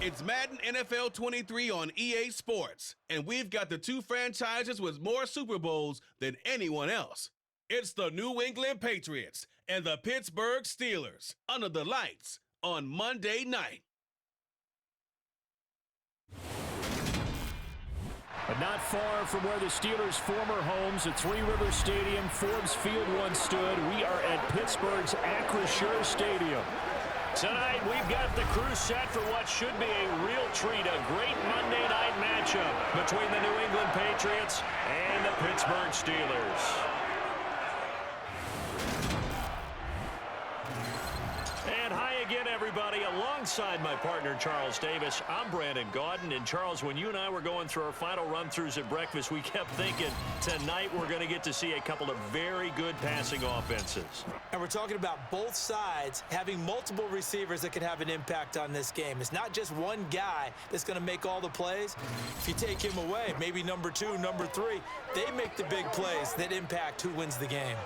It's Madden NFL 23 on EA Sports, and we've got the two franchises with more Super Bowls than anyone else. It's the New England Patriots and the Pittsburgh Steelers under the lights on Monday night. But not far from where the Steelers' former homes at Three Rivers Stadium, Forbes Field once stood, we are at Pittsburgh's Acrisure Stadium. Tonight, we've got the crew set for what should be a real treat, a great Monday night matchup between the New England Patriots and the Pittsburgh Steelers. And hi again, everybody. Alongside my partner, Charles Davis, I'm Brandon Gaudin. And Charles, when you and I were going through our final run-throughs at breakfast, we kept thinking tonight we're going to get to see a couple of very good passing offenses. And we're talking about both sides having multiple receivers that can have an impact on this game. It's not just one guy that's going to make all the plays. If you take him away, maybe number 2, number 3, they make the big plays that impact who wins the game.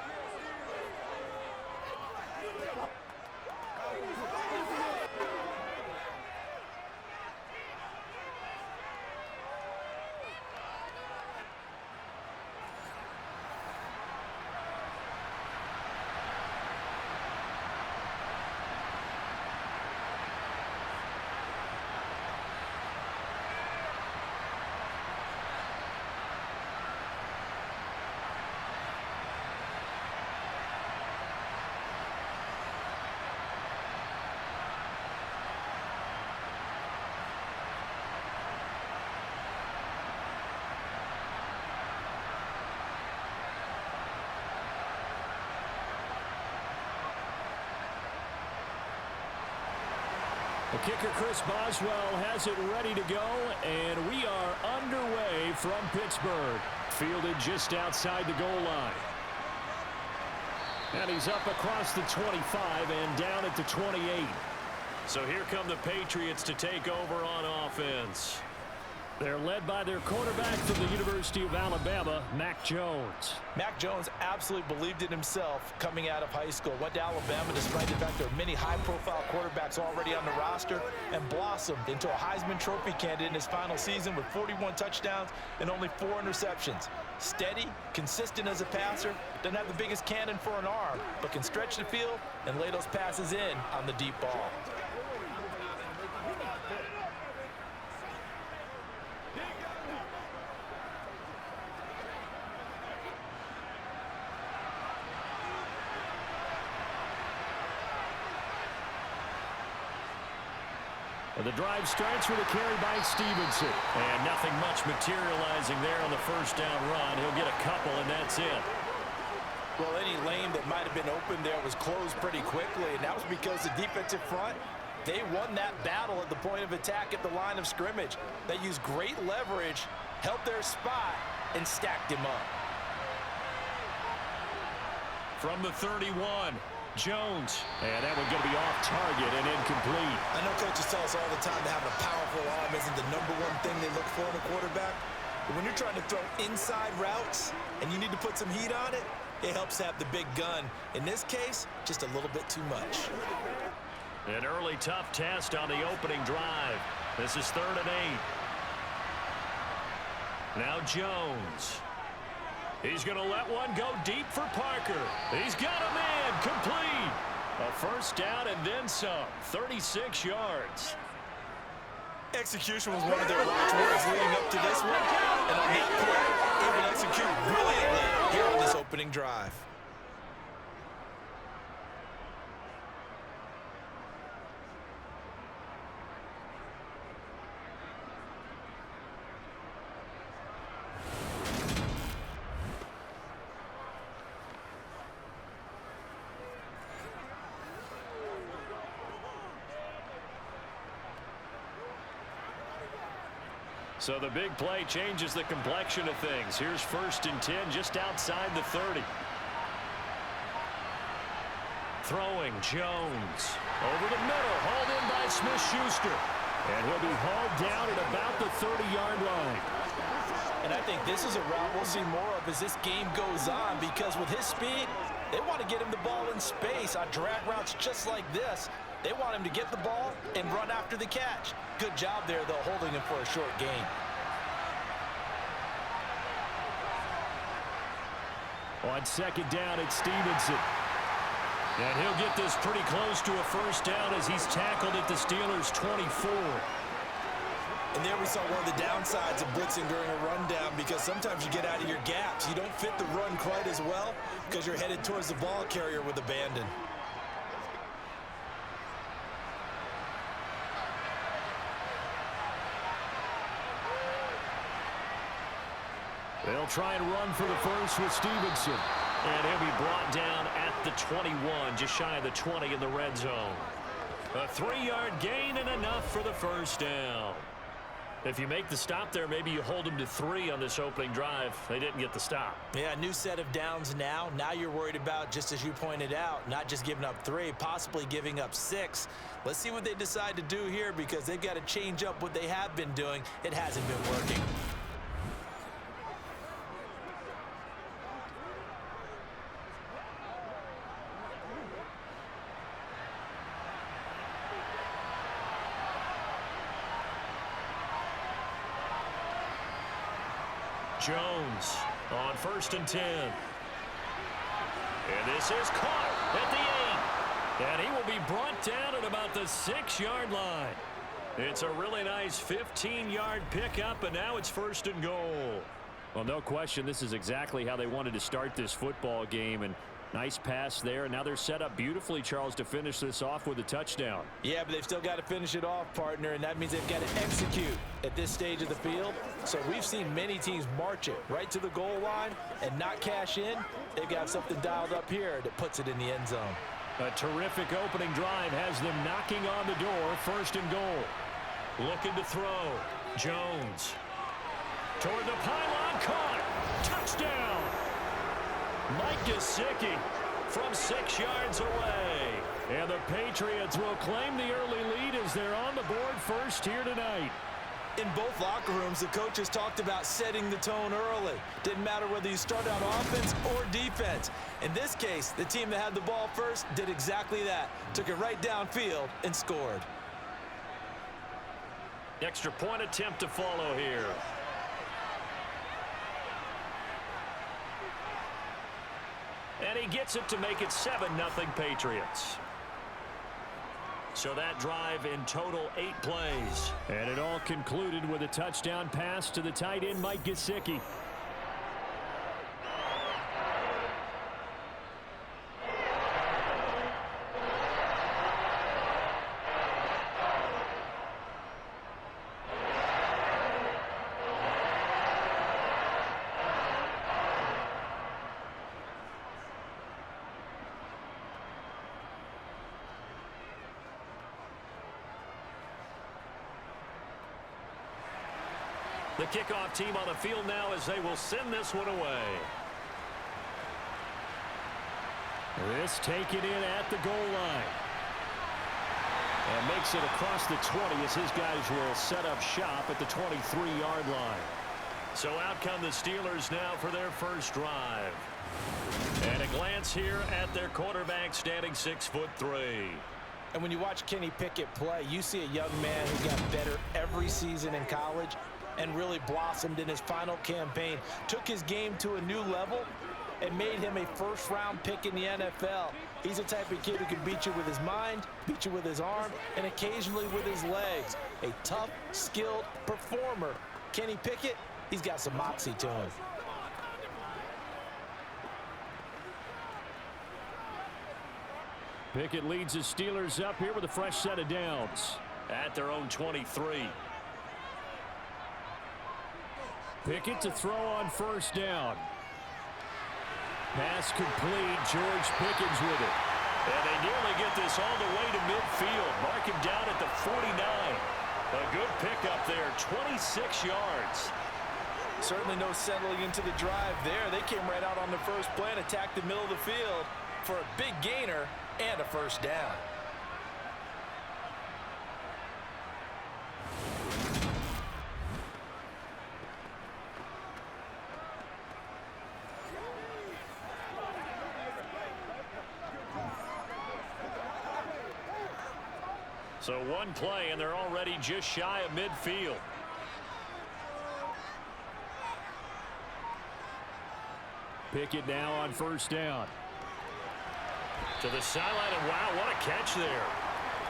The kicker, Chris Boswell, has it ready to go, and we are underway from Pittsburgh. Fielded just outside the goal line. And he's up across the 25 and down at the 28. So here come the Patriots to take over on offense. They're led by their quarterback from the University of Alabama, Mac Jones. Mac Jones absolutely believed in himself coming out of high school. Went to Alabama despite the fact there are many high-profile quarterbacks already on the roster, and blossomed into a Heisman Trophy candidate in his final season with 41 touchdowns and only 4 interceptions. Steady, consistent as a passer, doesn't have the biggest cannon for an arm, but can stretch the field and lay those passes in on the deep ball. The drive starts with a carry by Stevenson. And nothing much materializing there on the first down run. He'll get a couple, and that's it. Well, any lane that might have been open there was closed pretty quickly, and that was because the defensive front, they won that battle at the point of attack at the line of scrimmage. They used great leverage, held their spot, and stacked him up. From the 31. Jones, and that one going to be off target and incomplete. I know coaches tell us all the time that having a powerful arm isn't the #1 thing they look for in a quarterback. But when you're trying to throw inside routes and you need to put some heat on it, it helps have the big gun. In this case, just a little bit too much. An early tough test on the opening drive. This is 3rd and 8. Now Jones. He's going to let one go deep for Parker. He's got him in, complete. A first down and then some, 36 yards. Execution was one of their watchwords leading up to this one. And on that play, able to execute brilliantly here on this opening drive. So the big play changes the complexion of things. Here's 1st and 10 just outside the 30. Throwing Jones. Over the middle, hauled in by Smith-Schuster. And he'll be hauled down at about the 30-yard line. And I think this is a route we'll see more of as this game goes on, because with his speed, They want to get him the ball in space on drag routes just like this. They want him to get the ball and run after the catch. Good job there, though, holding him for a short gain. On second down, it's Stevenson. And he'll get this pretty close to a first down as he's tackled at the Steelers' 24. And there we saw one of the downsides of blitzing during a rundown, because sometimes you get out of your gaps. You don't fit the run quite as well because you're headed towards the ball carrier with abandon. They'll try and run for the first with Stevenson. And he'll be brought down at the 21, just shy of the 20 in the red zone. A 3-yard gain and enough for the first down. If you make the stop there, maybe you hold them to 3 on this opening drive. They didn't get the stop. Yeah, new set of downs now. Now you're worried about, just as you pointed out, not just giving up 3, possibly giving up 6. Let's see what they decide to do here, because they've got to change up what they have been doing. It hasn't been working. Jones on 1st and 10. And this is caught at the 8. And he will be brought down at about the 6-yard line. It's a really nice 15-yard pickup, and now it's 1st and goal. Well, no question, this is exactly how they wanted to start this football game. And nice pass there. Now they're set up beautifully, Charles, to finish this off with a touchdown. Yeah, but they've still got to finish it off, partner, and that means they've got to execute at this stage of the field. So we've seen many teams march it right to the goal line and not cash in. They've got something dialed up here that puts it in the end zone. A terrific opening drive has them knocking on the door. 1st and goal. Looking to throw. Jones. Toward the pylon, caught. Touchdown. Mike Gesicki from 6 yards away. And the Patriots will claim the early lead as they're on the board first here tonight. In both locker rooms, the coaches talked about setting the tone early. Didn't matter whether you started on offense or defense. In this case, the team that had the ball first did exactly that. Took it right downfield and scored. Extra point attempt to follow here. And he gets it to make it 7-0 Patriots. So that drive in total 8 plays. And it all concluded with a touchdown pass to the tight end, Mike Gesicki. The kickoff team on the field now as they will send this one away. This taken in at the goal line. And makes it across the 20 as his guys will set up shop at the 23-yard line. So out come the Steelers now for their first drive. And a glance here at their quarterback standing 6'3". And when you watch Kenny Pickett play, you see a young man who got better every season in college and really blossomed in his final campaign. Took his game to a new level and made him a first-round pick in the NFL. He's the type of kid who can beat you with his mind, beat you with his arm, and occasionally with his legs. A tough, skilled performer. Kenny Pickett, he's got some moxie to him. Pickett leads the Steelers up here with a fresh set of downs at their own 23. Pickett to throw on first down. Pass complete. George Pickens with it. And they nearly get this all the way to midfield. Mark him down at the 49. A good pickup there. 26 yards. Certainly no settling into the drive there. They came right out on the first play and attacked the middle of the field for a big gainer and a first down. So one play, and they're already just shy of midfield. Pickett now on first down. To the sideline, and wow, what a catch there.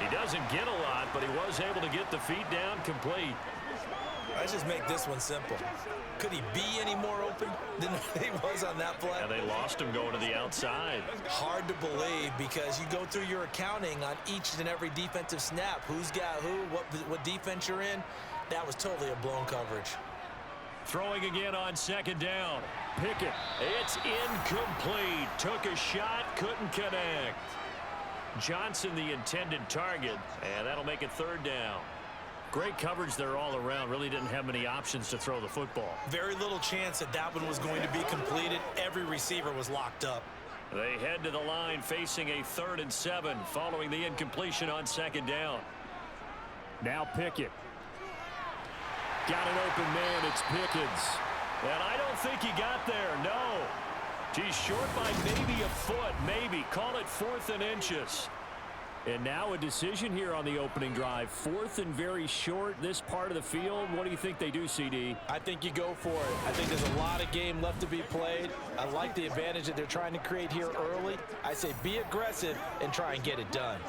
He doesn't get a lot, but he was able to get the feet down complete. Let's just make this one simple. Could he be any more open than he was on that play? Yeah, they lost him going to the outside. Hard to believe because you go through your accounting on each and every defensive snap. Who's got who, what defense you're in. That was totally a blown coverage. Throwing again on second down. Pickett. It's incomplete. Took a shot, couldn't connect. Johnson the intended target, and that'll make it third down. Great coverage there all around. Really didn't have many options to throw the football. Very little chance that that one was going to be completed. Every receiver was locked up. They head to the line facing a 3rd and 7 following the incompletion on second down. Now Pickett. Got an open man. It's Pickens. And I don't think he got there. No. He's short by maybe a foot. Maybe. Call it 4th and inches. And now a decision here on the opening drive. 4th and very short, this part of the field. What do you think they do, CD? I think you go for it. I think there's a lot of game left to be played. I like the advantage that they're trying to create here early. I say be aggressive and try and get it done.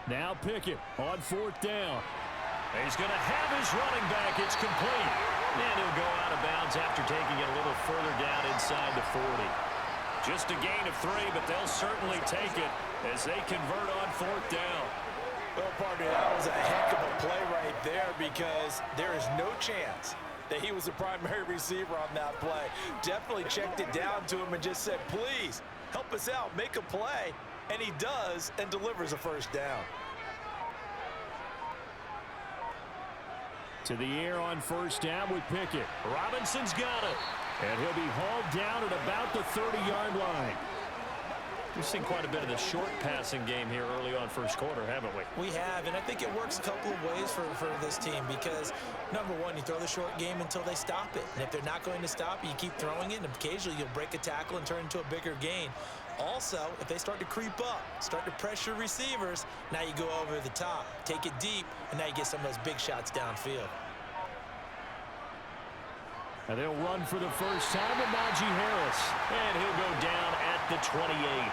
Now Pickett on 4th down. He's going to have his running back. It's complete. And he'll go out of bounds after taking it a little further down inside the 40. Just a gain of 3, but they'll certainly take it as they convert on 4th down. Well, partner, that was a heck of a play right there because there is no chance that he was the primary receiver on that play. Definitely checked it down to him and just said, please, help us out, make a play. And he does and delivers a first down. To the air on first down with Pickett. Robinson's got it. And he'll be hauled down at about the 30-yard line. We've seen quite a bit of the short passing game here early on first quarter, haven't we? We have, and I think it works a couple of ways for this team because, number one, you throw the short game until they stop it. And if they're not going to stop it, you keep throwing it, and occasionally you'll break a tackle and turn into a bigger gain. Also, if they start to creep up, start to pressure receivers, now you go over the top, take it deep, and now you get some of those big shots downfield. And they'll run for the first time with Najee Harris. And he'll go down at the 28.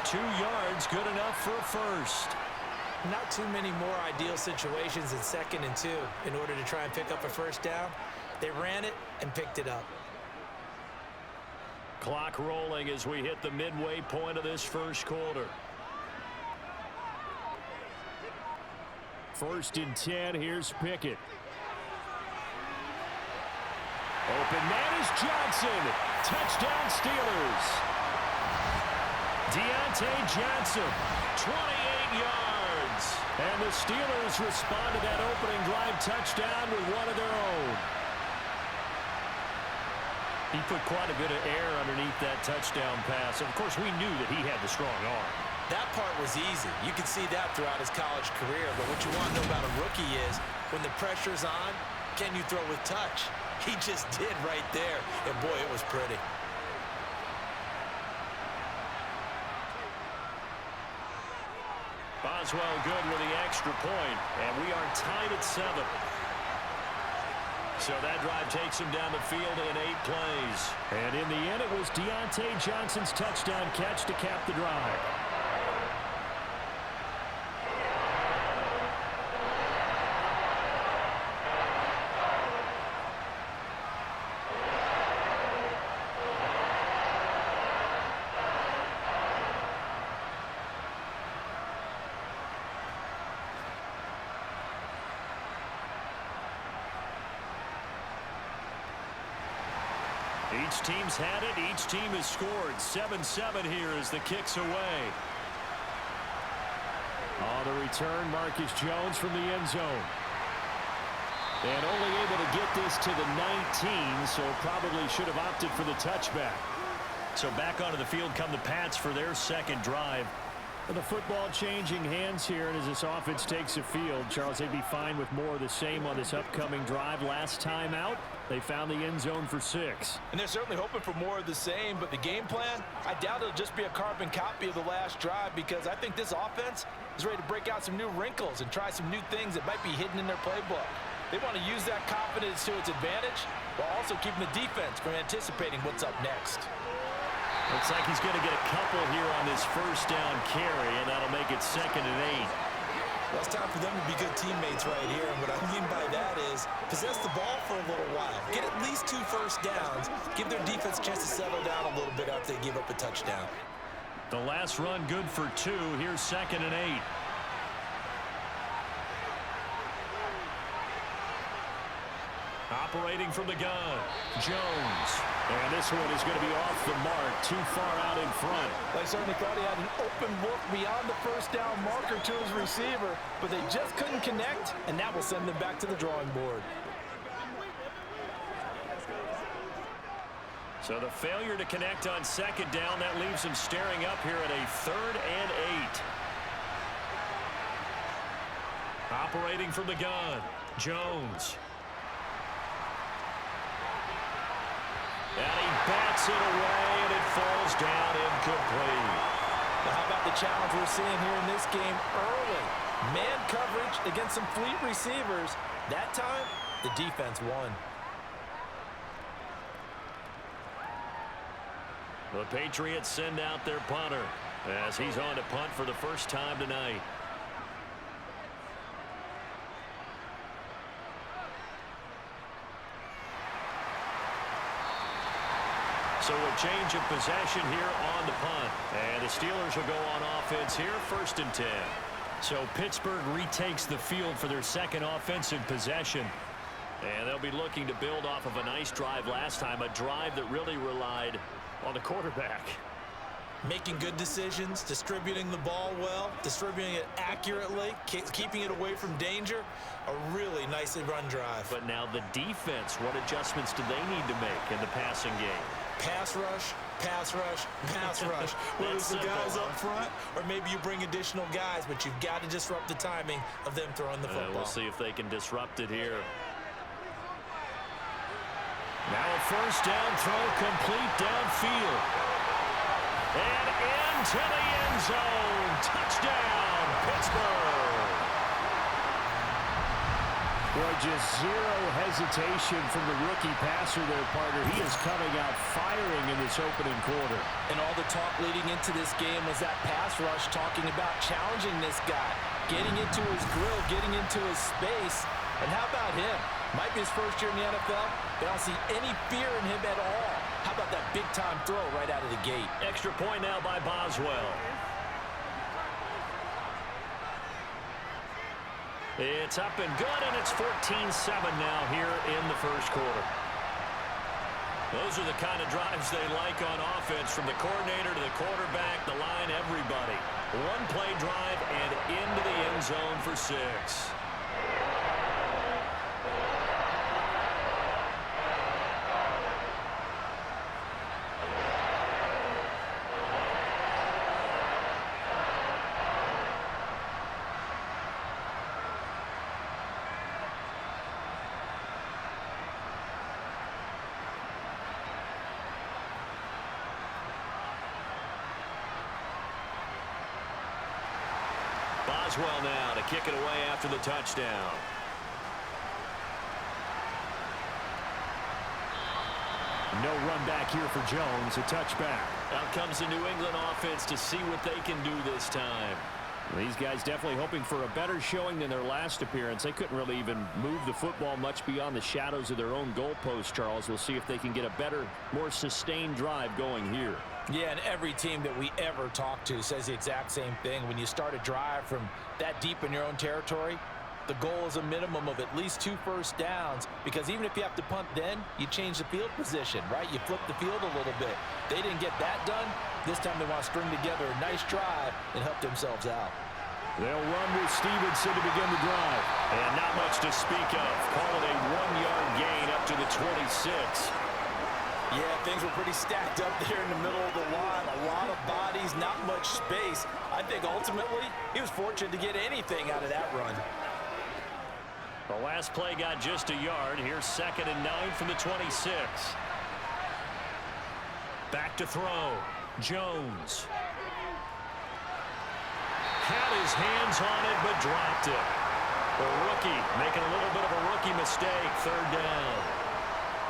2 yards, good enough for a first. Not too many more ideal situations in 2nd and 2 in order to try and pick up a first down. They ran it and picked it up. Clock rolling as we hit the midway point of this first quarter. 1st and 10, here's Pickett. Open man is Johnson. Touchdown Steelers. Deontay Johnson, 28 yards. And the Steelers respond to that opening drive touchdown with one of their own. He put quite a bit of air underneath that touchdown pass. Of course, we knew that he had the strong arm. That part was easy. You could see that throughout his college career. But what you want to know about a rookie is when the pressure's on, can you throw with touch? He just did right there. And, boy, it was pretty. Boswell good with the extra point. And we are tied at 7. So that drive takes him down the field in 8 plays. And in the end, it was Deontay Johnson's touchdown catch to cap the drive. Each team's had it. Each team has scored. 7-7 here as the kick's away. On the return, Marcus Jones from the end zone. And only able to get this to the 19, so probably should have opted for the touchback. So back onto the field come the Pats for their second drive. The football changing hands here, and as this offense takes the field, Charles, they'd be fine with more of the same on this upcoming drive. Last time out, they found the end zone for 6. And they're certainly hoping for more of the same, but the game plan, I doubt it'll just be a carbon copy of the last drive, because I think this offense is ready to break out some new wrinkles and try some new things that might be hidden in their playbook. They want to use that confidence to its advantage while also keeping the defense from anticipating what's up next. Looks like he's going to get a couple here on this first down carry, and that'll make it 2nd and 8. Well, it's time for them to be good teammates right here, and what I mean by that is possess the ball for a little while. Get at least 2 first downs. Give their defense a chance to settle down a little bit after they give up a touchdown. The last run good for 2. Here's 2nd and 8. Operating from the gun, Jones. And this one is going to be off the mark, too far out in front. They certainly thought he had an open look beyond the first down marker to his receiver, but they just couldn't connect, and that will send them back to the drawing board. So the failure to connect on 2nd down, that leaves them staring up here at a 3rd and 8. Operating from the gun, Jones. And he bats it away, and it falls down incomplete. Now, how about the challenge we're seeing here in this game early? Man coverage against some fleet receivers. That time, the defense won. The Patriots send out their punter as he's on to punt for the first time tonight. So a change of possession here on the punt. And the Steelers will go on offense here, 1st and 10. So Pittsburgh retakes the field for their 2nd offensive possession. And they'll be looking to build off of a nice drive last time, a drive that really relied on the quarterback. Making good decisions, distributing the ball well, distributing it accurately, keeping it away from danger. A really nicely run drive. But now the defense, what adjustments do they need to make in the passing game? Pass rush, pass rush, pass rush. Whether it's the guys up front or maybe you bring additional guys, but you've got to disrupt the timing of them throwing the football. We'll see if they can disrupt it here. Now a first down throw complete downfield. And into the end zone. Touchdown, Pittsburgh. Boy, just zero hesitation from the rookie passer there, partner. He is coming out firing in this opening quarter. And all the talk leading into this game was that pass rush, talking about challenging this guy, getting into his grill, getting into his space. And how about him? Might be his first year in the NFL, but I don't see any fear in him at all. How about that big-time throw right out of the gate? Extra point now by Boswell. It's up and good, and it's 14-7 now here in the first quarter. Those are the kind of drives they like on offense, from the coordinator to the quarterback, the line, everybody. One-play drive and into the end zone for 6. Boswell now to kick it away after the touchdown. No run back here for Jones, a touchback. Out comes the New England offense to see what they can do this time. These guys definitely hoping for a better showing than their last appearance. They couldn't really even move the football much beyond the shadows of their own goalpost, Charles. We'll see if they can get a better, more sustained drive going here. Yeah, and every team that we ever talk to says the exact same thing. When you start a drive from that deep in your own territory, the goal is a minimum of at least 2 first downs, because even if you have to punt then, you change the field position, right? You flip the field a little bit. They didn't get that done. This time they want to string together a nice drive and help themselves out. They'll run with Stevenson to begin the drive. And not much to speak of. Call it a 1-yard gain up to the 26. Yeah, things were pretty stacked up there in the middle of the line. A lot of bodies, not much space. I think ultimately he was fortunate to get anything out of that run. The last play got just a yard. Here's 2nd and 9 from the 26. Back to throw. Jones. Had his hands on it, but dropped it. The rookie making a little bit of a rookie mistake. 3rd down.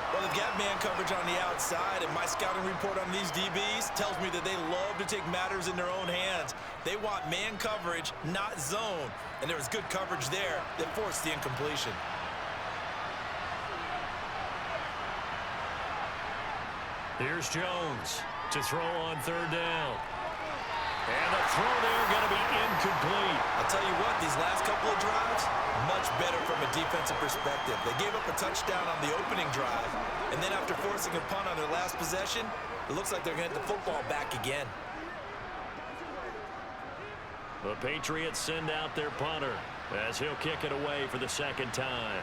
Well, they've got man coverage on the outside, and my scouting report on these DBs tells me that they love to take matters in their own hands. They want man coverage, not zone. And there was good coverage there that forced the incompletion. Here's Jones to throw on 3rd down. And the throw there going to be incomplete. I'll tell you what, these last couple of drives, much better from a defensive perspective. They gave up a touchdown on the opening drive, and then after forcing a punt on their last possession, it looks like they're going to get the football back again. The Patriots send out their punter as he'll kick it away for the 2nd time.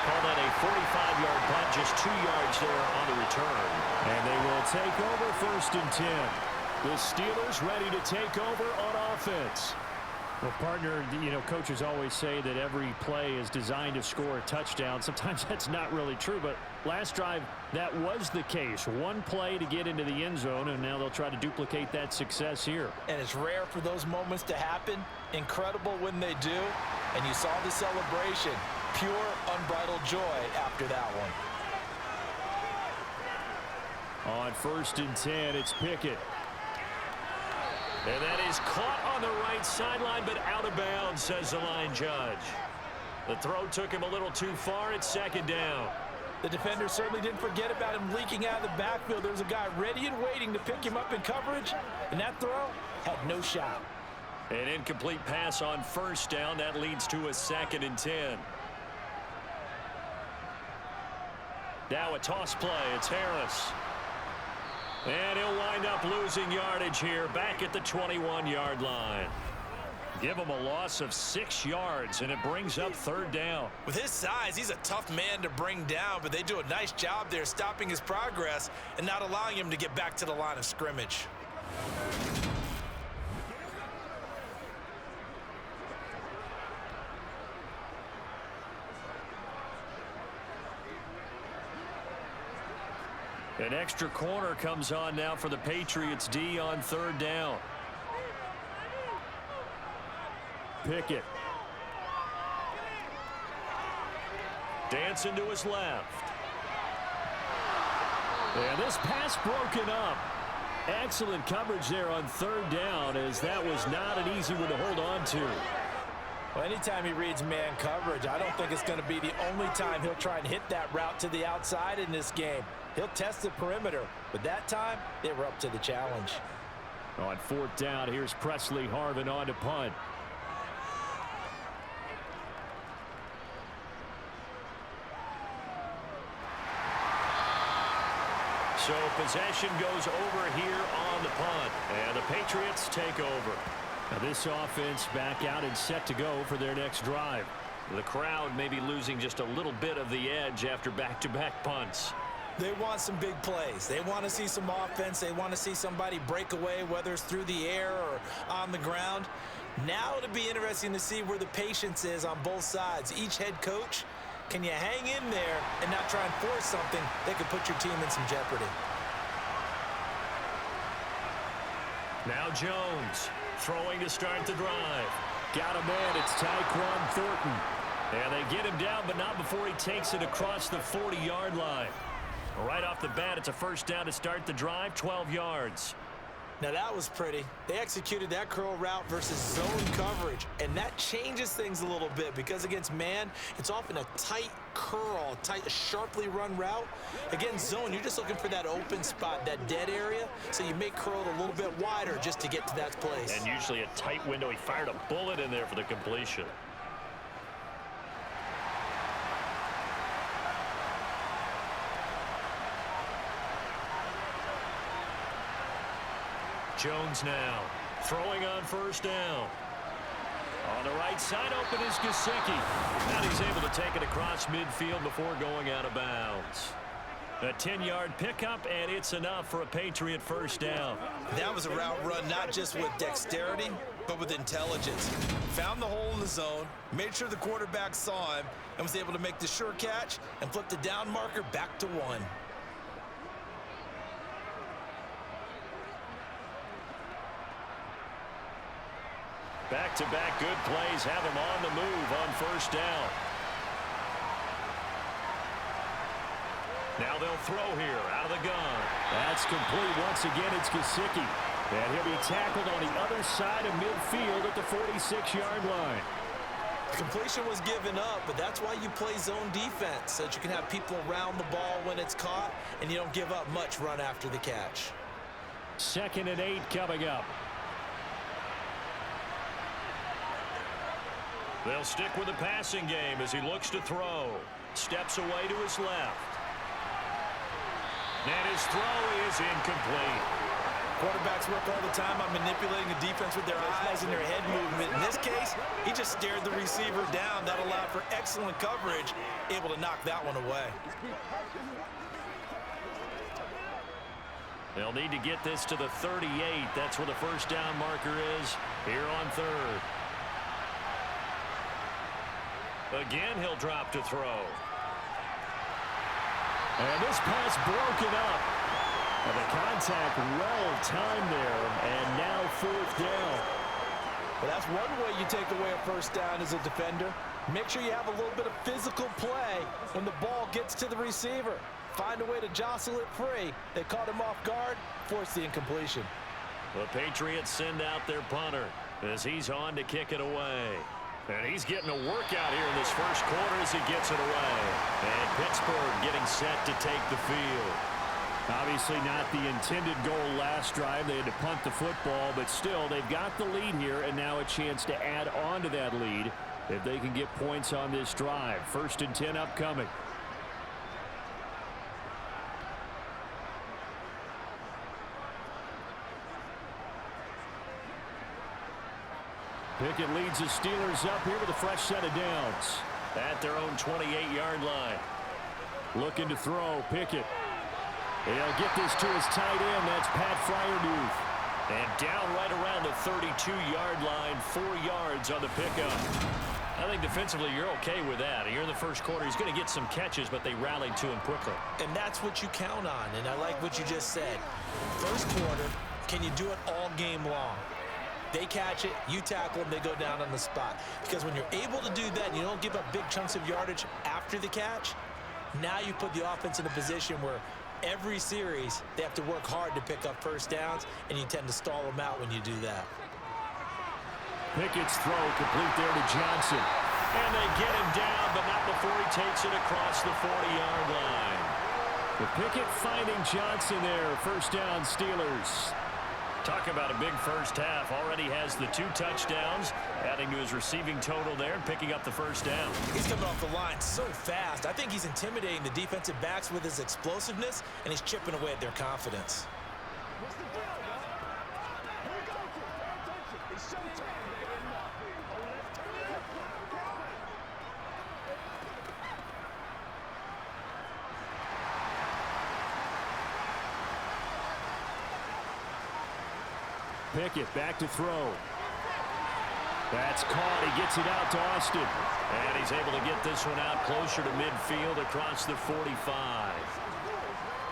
Call that a 45-yard punt, just 2 yards there on the return. And they will take over 1st and 10. The Steelers ready to take over on offense. Well, partner, you know, coaches always say that every play is designed to score a touchdown. Sometimes that's not really true, but last drive, that was the case. One play to get into the end zone, and now they'll try to duplicate that success here. And it's rare for those moments to happen. Incredible when they do. And you saw the celebration. Pure, unbridled joy after that one. On 1st and 10, it's Pickett. And that is caught on the right sideline, but out of bounds, says the line judge. The throw took him a little too far. It's 2nd down. The defender certainly didn't forget about him leaking out of the backfield. There was a guy ready and waiting to pick him up in coverage, and that throw had no shot. An incomplete pass on 1st down. That leads to a 2nd and 10. Now a toss play. It's Harris. And he'll wind up losing yardage here back at the 21-yard line. Give him a loss of 6 yards, and it brings up 3rd down. With his size, he's a tough man to bring down, but they do a nice job there stopping his progress and not allowing him to get back to the line of scrimmage. An extra corner comes on now for the Patriots D on 3rd down. Pickett. Dancing to his left. And this pass broken up. Excellent coverage there on 3rd down, as that was not an easy one to hold on to. Well, anytime he reads man coverage, I don't think it's going to be the only time he'll try and hit that route to the outside in this game. He'll test the perimeter, but that time, they were up to the challenge. On 4th down, here's Presley Harvin on to punt. So possession goes over here on the punt, and the Patriots take over. Now this offense back out and set to go for their next drive. The crowd may be losing just a little bit of the edge after back-to-back punts. They want some big plays. They want to see some offense. They want to see somebody break away, whether it's through the air or on the ground. Now it'll be interesting to see where the patience is on both sides. Each head coach, can you hang in there and not try and force something that could put your team in some jeopardy? Now Jones throwing to start the drive. Got a man. It's Tyquan Thornton. And they get him down, but not before he takes it across the 40-yard line. Right off the bat, it's a 1st down to start the drive, 12 yards. Now that was pretty. They executed that curl route versus zone coverage, and that changes things a little bit because against man, it's often a tight curl, tight, sharply run route. Against zone, you're just looking for that open spot, that dead area, so you make curl a little bit wider just to get to that place. And usually a tight window. He fired a bullet in there for the completion. Jones now throwing on 1st down. On the right side, open is Gesicki. And he's able to take it across midfield before going out of bounds. A 10-yard pickup, and it's enough for a Patriot first down. That was a route run not just with dexterity, but with intelligence. Found the hole in the zone, made sure the quarterback saw him, and was able to make the sure catch and flip the down marker back to 1. Back-to-back good plays have him on the move on first down. Now they'll throw here out of the gun. That's complete. Once again, it's Gesicki. And he'll be tackled on the other side of midfield at the 46-yard line. Completion was given up, but that's why you play zone defense, so that you can have people around the ball when it's caught, and you don't give up much run after the catch. 2nd and 8 coming up. They'll stick with the passing game as he looks to throw. Steps away to his left. And his throw is incomplete. Quarterbacks work all the time on manipulating the defense with their eyes and their head movement. In this case, he just stared the receiver down. That allowed for excellent coverage, able to knock that one away. They'll need to get this to the 38. That's where the first down marker is here on 3rd. Again, he'll drop to throw. And this pass broken up. And the contact well timed there. And now 4th down. Well, that's one way you take away a first down as a defender. Make sure you have a little bit of physical play when the ball gets to the receiver. Find a way to jostle it free. They caught him off guard, forced the incompletion. The Patriots send out their punter as he's on to kick it away. And he's getting a workout here in this first quarter as he gets it away. And Pittsburgh getting set to take the field. Obviously not the intended goal last drive. They had to punt the football, but still they've got the lead here and now a chance to add on to that lead if they can get points on this drive. 1st and 10 upcoming. Pickett leads the Steelers up here with a fresh set of downs. At their own 28-yard line. Looking to throw, Pickett. He'll get this to his tight end. That's Pat Fryermuth. And down right around the 32-yard line, 4 yards on the pickup. I think defensively you're okay with that. You're in the first quarter. He's going to get some catches, but they rallied to him quickly. And that's what you count on, and I like what you just said. First quarter, can you do it all game long? They catch it, you tackle them, they go down on the spot. Because when you're able to do that and you don't give up big chunks of yardage after the catch, now you put the offense in a position where every series they have to work hard to pick up first downs, and you tend to stall them out when you do that. Pickett's throw complete there to Johnson. And they get him down, but not before he takes it across the 40-yard line. The Pickett finding Johnson there. First down, Steelers. Talk about a big first half. Already has the 2 touchdowns, adding to his receiving total there and picking up the first down. He's coming off the line so fast. I think he's intimidating the defensive backs with his explosiveness, and he's chipping away at their confidence. Pickett back to throw. That's caught. He gets it out to Austin. And he's able to get this one out closer to midfield across the 45.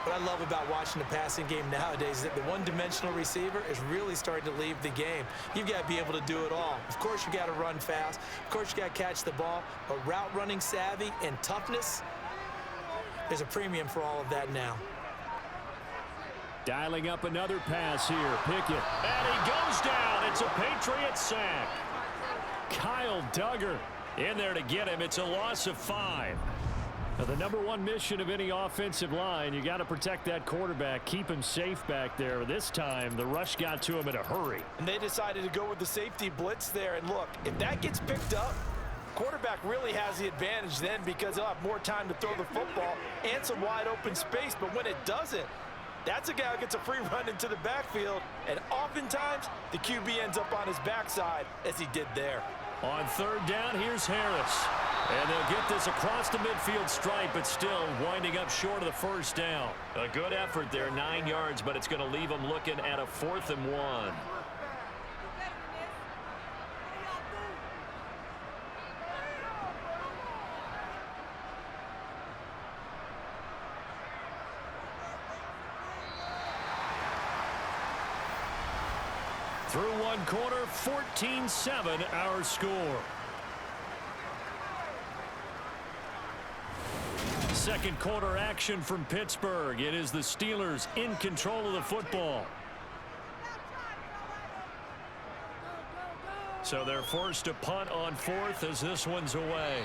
What I love about watching the passing game nowadays is that the one-dimensional receiver is really starting to leave the game. You've got to be able to do it all. Of course, you got to run fast. Of course, you got to catch the ball. But route running savvy and toughness, there's a premium for all of that now. Dialing up another pass here. Pickett. And he goes down. It's a Patriot sack. Kyle Duggar in there to get him. It's a loss of 5. Now, the number one mission of any offensive line, you got to protect that quarterback, keep him safe back there. This time, the rush got to him in a hurry. And they decided to go with the safety blitz there. And look, if that gets picked up, quarterback really has the advantage then because he'll have more time to throw the football and some wide open space. But when it doesn't, that's a guy who gets a free run into the backfield, and oftentimes the QB ends up on his backside, as he did there. On third down, here's Harris. And they'll get this across the midfield stripe, but still winding up short of the first down. A good effort there, 9 yards, but it's going to leave them looking at a 4th and 1. Through one quarter, 14-7 our score. Second quarter action from Pittsburgh. It is the Steelers in control of the football. So they're forced to punt on 4th as this one's away.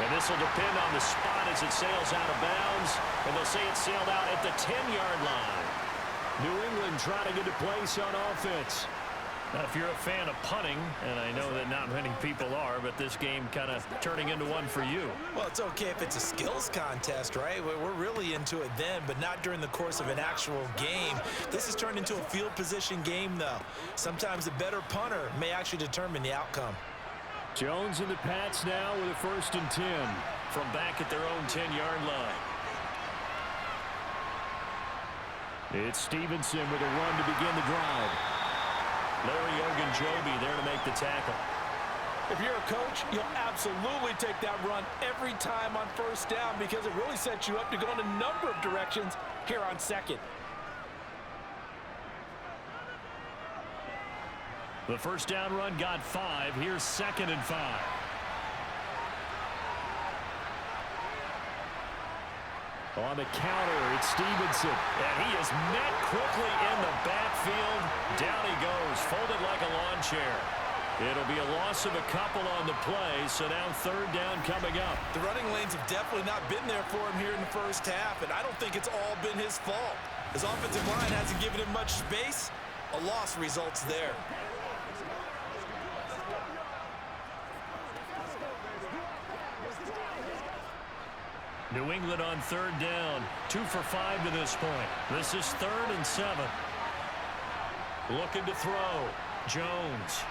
And this will depend on the spot as it sails out of bounds. And they'll say it sailed out at the 10-yard line. New England trying to get a place on offense. Now, if you're a fan of punting, and I know that not many people are, but this game kind of turning into one for you. Well, it's okay if it's a skills contest, right? We're really into it then, but not during the course of an actual game. This has turned into a field position game, though. Sometimes the better punter may actually determine the outcome. Jones and the Pats now with a 1st and 10 from back at their own 10-yard line. It's Stevenson with a run to begin the drive. Larry Ogunjobi there to make the tackle. If you're a coach, you'll absolutely take that run every time on first down because it really sets you up to go in a number of directions here on second. The first down run got 5. Here's 2nd and 5. On the counter, it's Stevenson. And he is met quickly in the backfield. Down he goes, folded like a lawn chair. It'll be a loss of a couple on the play, so now 3rd down coming up. The running lanes have definitely not been there for him here in the first half, and I don't think it's all been his fault. His offensive line hasn't given him much space. A loss results there. New England on 3rd down. 2 for 5 to this point. This is 3rd and 7. Looking to throw. Jones.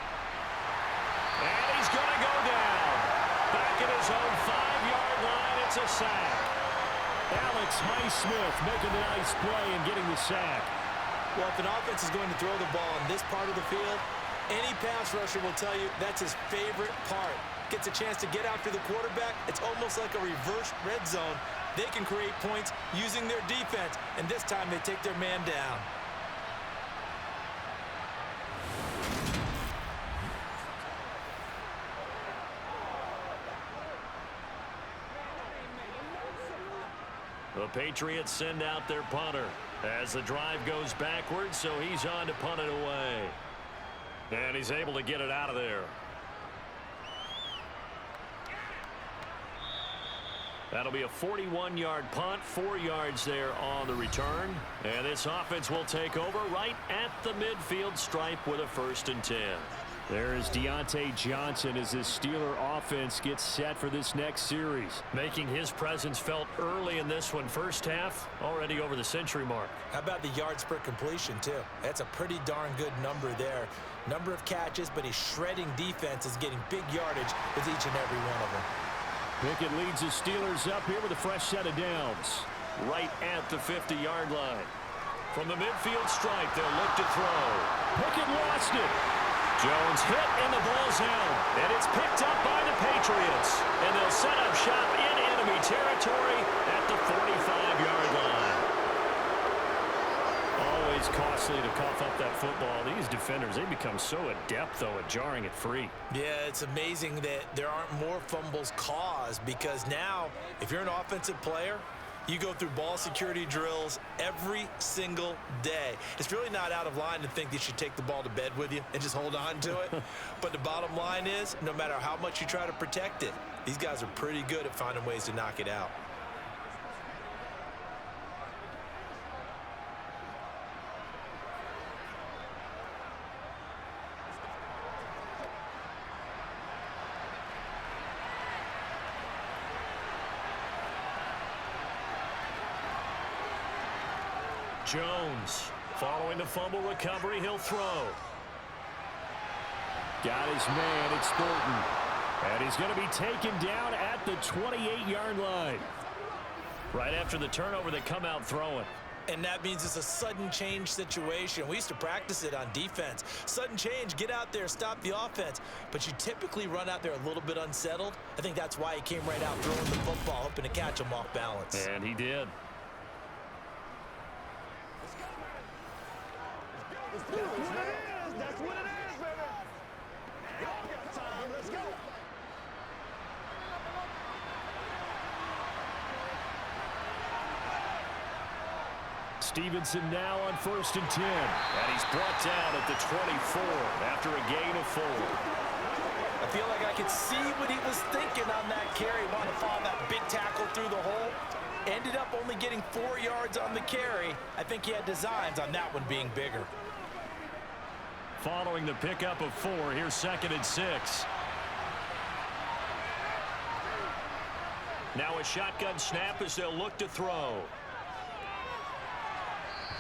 And he's going to go down. Back at his own 5-yard line. It's a sack. Alex Highsmith making the nice play and getting the sack. Well, if an offense is going to throw the ball in this part of the field, any pass rusher will tell you that's his favorite part. Gets a chance to get after the quarterback. It's almost like a reverse red zone. They can create points using their defense, and this time they take their man down. The Patriots send out their punter as the drive goes backwards, so he's on to punt it away. And he's able to get it out of there. That'll be a 41-yard punt, 4 yards there on the return. And this offense will take over right at the midfield stripe with a 1st and 10. There is Deontay Johnson as this Steeler offense gets set for this next series. Making his presence felt early in this one. First half, already over the century mark. How about the yards per completion, too? That's a pretty darn good number there. Number of catches, but he's shredding defenses, getting big yardage with each and every one of them. Pickett leads the Steelers up here with a fresh set of downs. Right at the 50-yard line. From the midfield stripe, they'll look to throw. Pickett lost it. Jones hit, and the ball's out. And it's picked up by the Patriots. And they'll set up shop in enemy territory at the 45-yard line. Always costly to cough up that football. These defenders, they become so adept, though, at jarring it free. Yeah, it's amazing that there aren't more fumbles caused because now, if you're an offensive player, you go through ball security drills every single day. It's really not out of line to think that you should take the ball to bed with you and just hold on to it. But the bottom line is, no matter how much you try to protect it, these guys are pretty good at finding ways to knock it out. Jones, following the fumble recovery, he'll throw. Got his man, it's Thornton. And he's going to be taken down at the 28-yard line. Right after the turnover, they come out throwing. And that means it's a sudden change situation. We used to practice it on defense. Sudden change, get out there, stop the offense. But you typically run out there a little bit unsettled. I think that's why he came right out throwing the football, hoping to catch him off balance. And he did. That's what it is. That's what it is, baby. Y'all got time. Let's go. Stevenson now on 1st and 10. And he's brought down at the 24 after a gain of 4. I feel like I could see what he was thinking on that carry. Wanted to follow that big tackle through the hole. Ended up only getting 4 yards on the carry. I think he had designs on that one being bigger. Following the pickup of 4, here's 2nd and 6. Now a shotgun snap as they'll look to throw.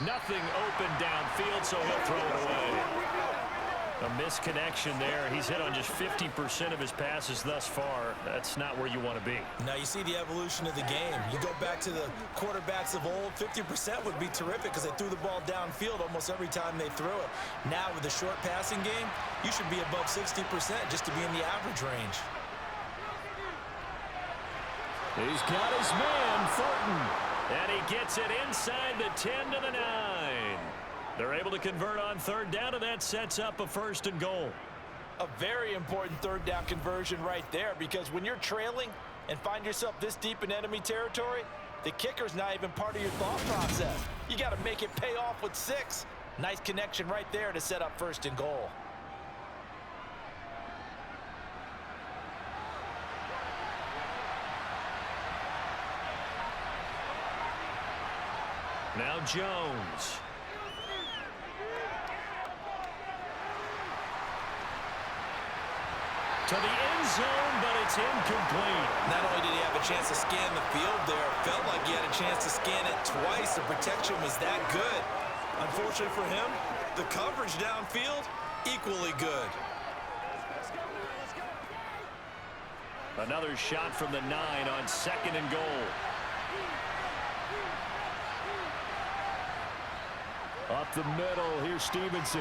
Nothing open downfield, so he'll throw it away. A misconnection there. He's hit on just 50% of his passes thus far. That's not where you want to be. Now you see the evolution of the game. You go back to the quarterbacks of old, 50% would be terrific because they threw the ball downfield almost every time they threw it. Now with the short passing game, you should be above 60% just to be in the average range. He's got his man, Thornton. And he gets it inside the 10 to the 9. They're able to convert on 3rd down, and that sets up a 1st and goal. A very important 3rd down conversion right there, because when you're trailing and find yourself this deep in enemy territory, the kicker's not even part of your thought process. You got to make it pay off with 6. Nice connection right there to set up 1st and goal. Now Jones. To the end zone, but it's incomplete. Not only did he have a chance to scan the field there, it felt like he had a chance to scan it twice. The protection was that good. Unfortunately for him, the coverage downfield, equally good. Another shot from the 9 on 2nd and goal. Up the middle, here's Stevenson.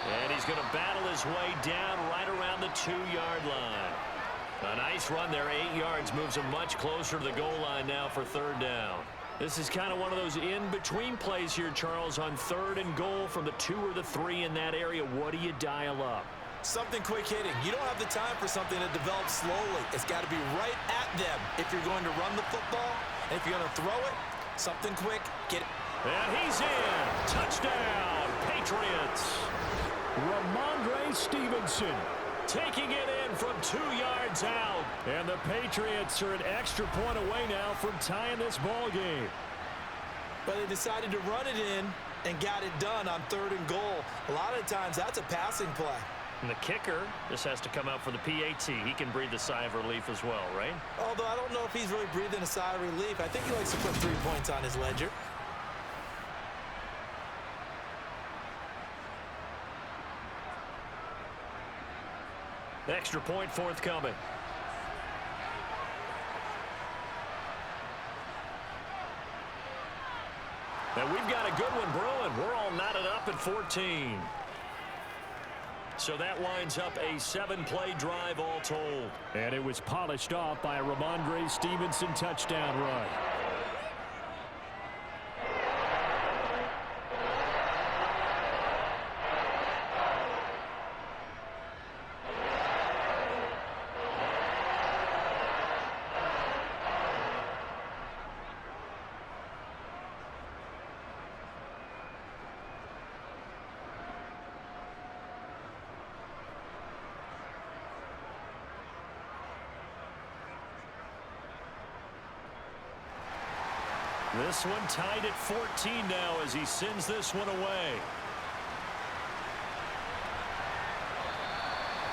And he's going to battle his way down right around the 2-yard line. A nice run there, 8 yards, moves him much closer to the goal line now for 3rd down. This is kind of one of those in-between plays here, Charles, on 3rd and goal from the 2 or the 3 in that area. What do you dial up? Something quick hitting. You don't have the time for something to develop slowly. It's got to be right at them if you're going to run the football. And if you're going to throw it, something quick, get it. And he's in. Touchdown, Patriots. Ramondre Stevenson taking it in from 2 yards out. And the Patriots are an extra point away now from tying this ball game. But they decided to run it in and got it done on 3rd and goal. A lot of times that's a passing play. And the kicker just has to come out for the PAT. He can breathe a sigh of relief as well, right? Although I don't know if he's really breathing a sigh of relief. I think he likes to put 3 points on his ledger. Extra point forthcoming. And we've got a good one brewing. We're all knotted up at 14. So that winds up a 7-play drive all told. And it was polished off by a Ramondre Stevenson touchdown run. This one tied at 14 now as he sends this one away.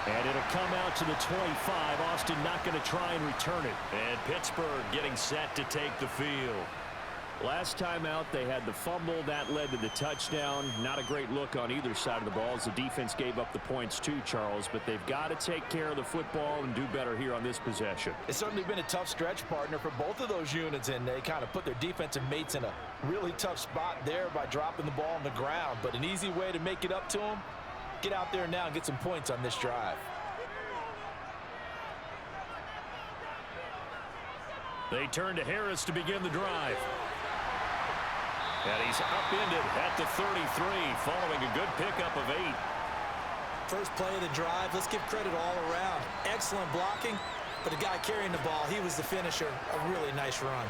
And it'll come out to the 25. Austin not going to try and return it. And Pittsburgh getting set to take the field. Last time out, they had the fumble. That led to the touchdown. Not a great look on either side of the ball as the defense gave up the points too, Charles. But they've got to take care of the football and do better here on this possession. It's certainly been a tough stretch, partner, for both of those units, and they kind of put their defensive mates in a really tough spot there by dropping the ball on the ground. But an easy way to make it up to them, get out there now and get some points on this drive. They turn to Harris to begin the drive. And he's upended at the 33, following a good pickup of 8. First play of the drive, let's give credit all around. Excellent blocking, but the guy carrying the ball, he was the finisher. A really nice run.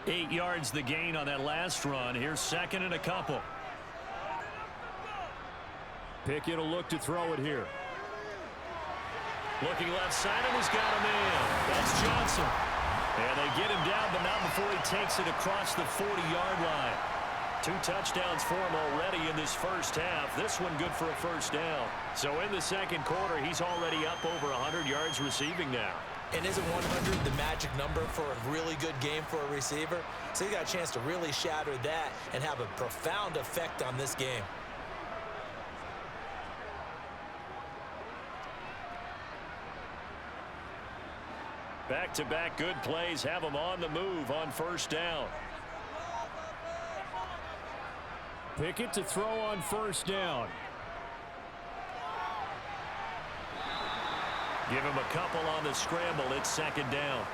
Eight yards the gain on that last run. Here's second and a couple. Pickett will look to throw it here. Looking left side, and he's got him in. That's Johnson. And they get him down, but not before he takes it across the 40-yard line. 2 touchdowns for him already in this first half. This one good for a first down. So in the second quarter, he's already up over 100 yards receiving now. And isn't 100 the magic number for a really good game for a receiver? So he got a chance to really shatter that and have a profound effect on this game. Back-to-back good plays have him on the move on first down. Pickett to throw on first down. Give him a couple on the scramble. It's second down.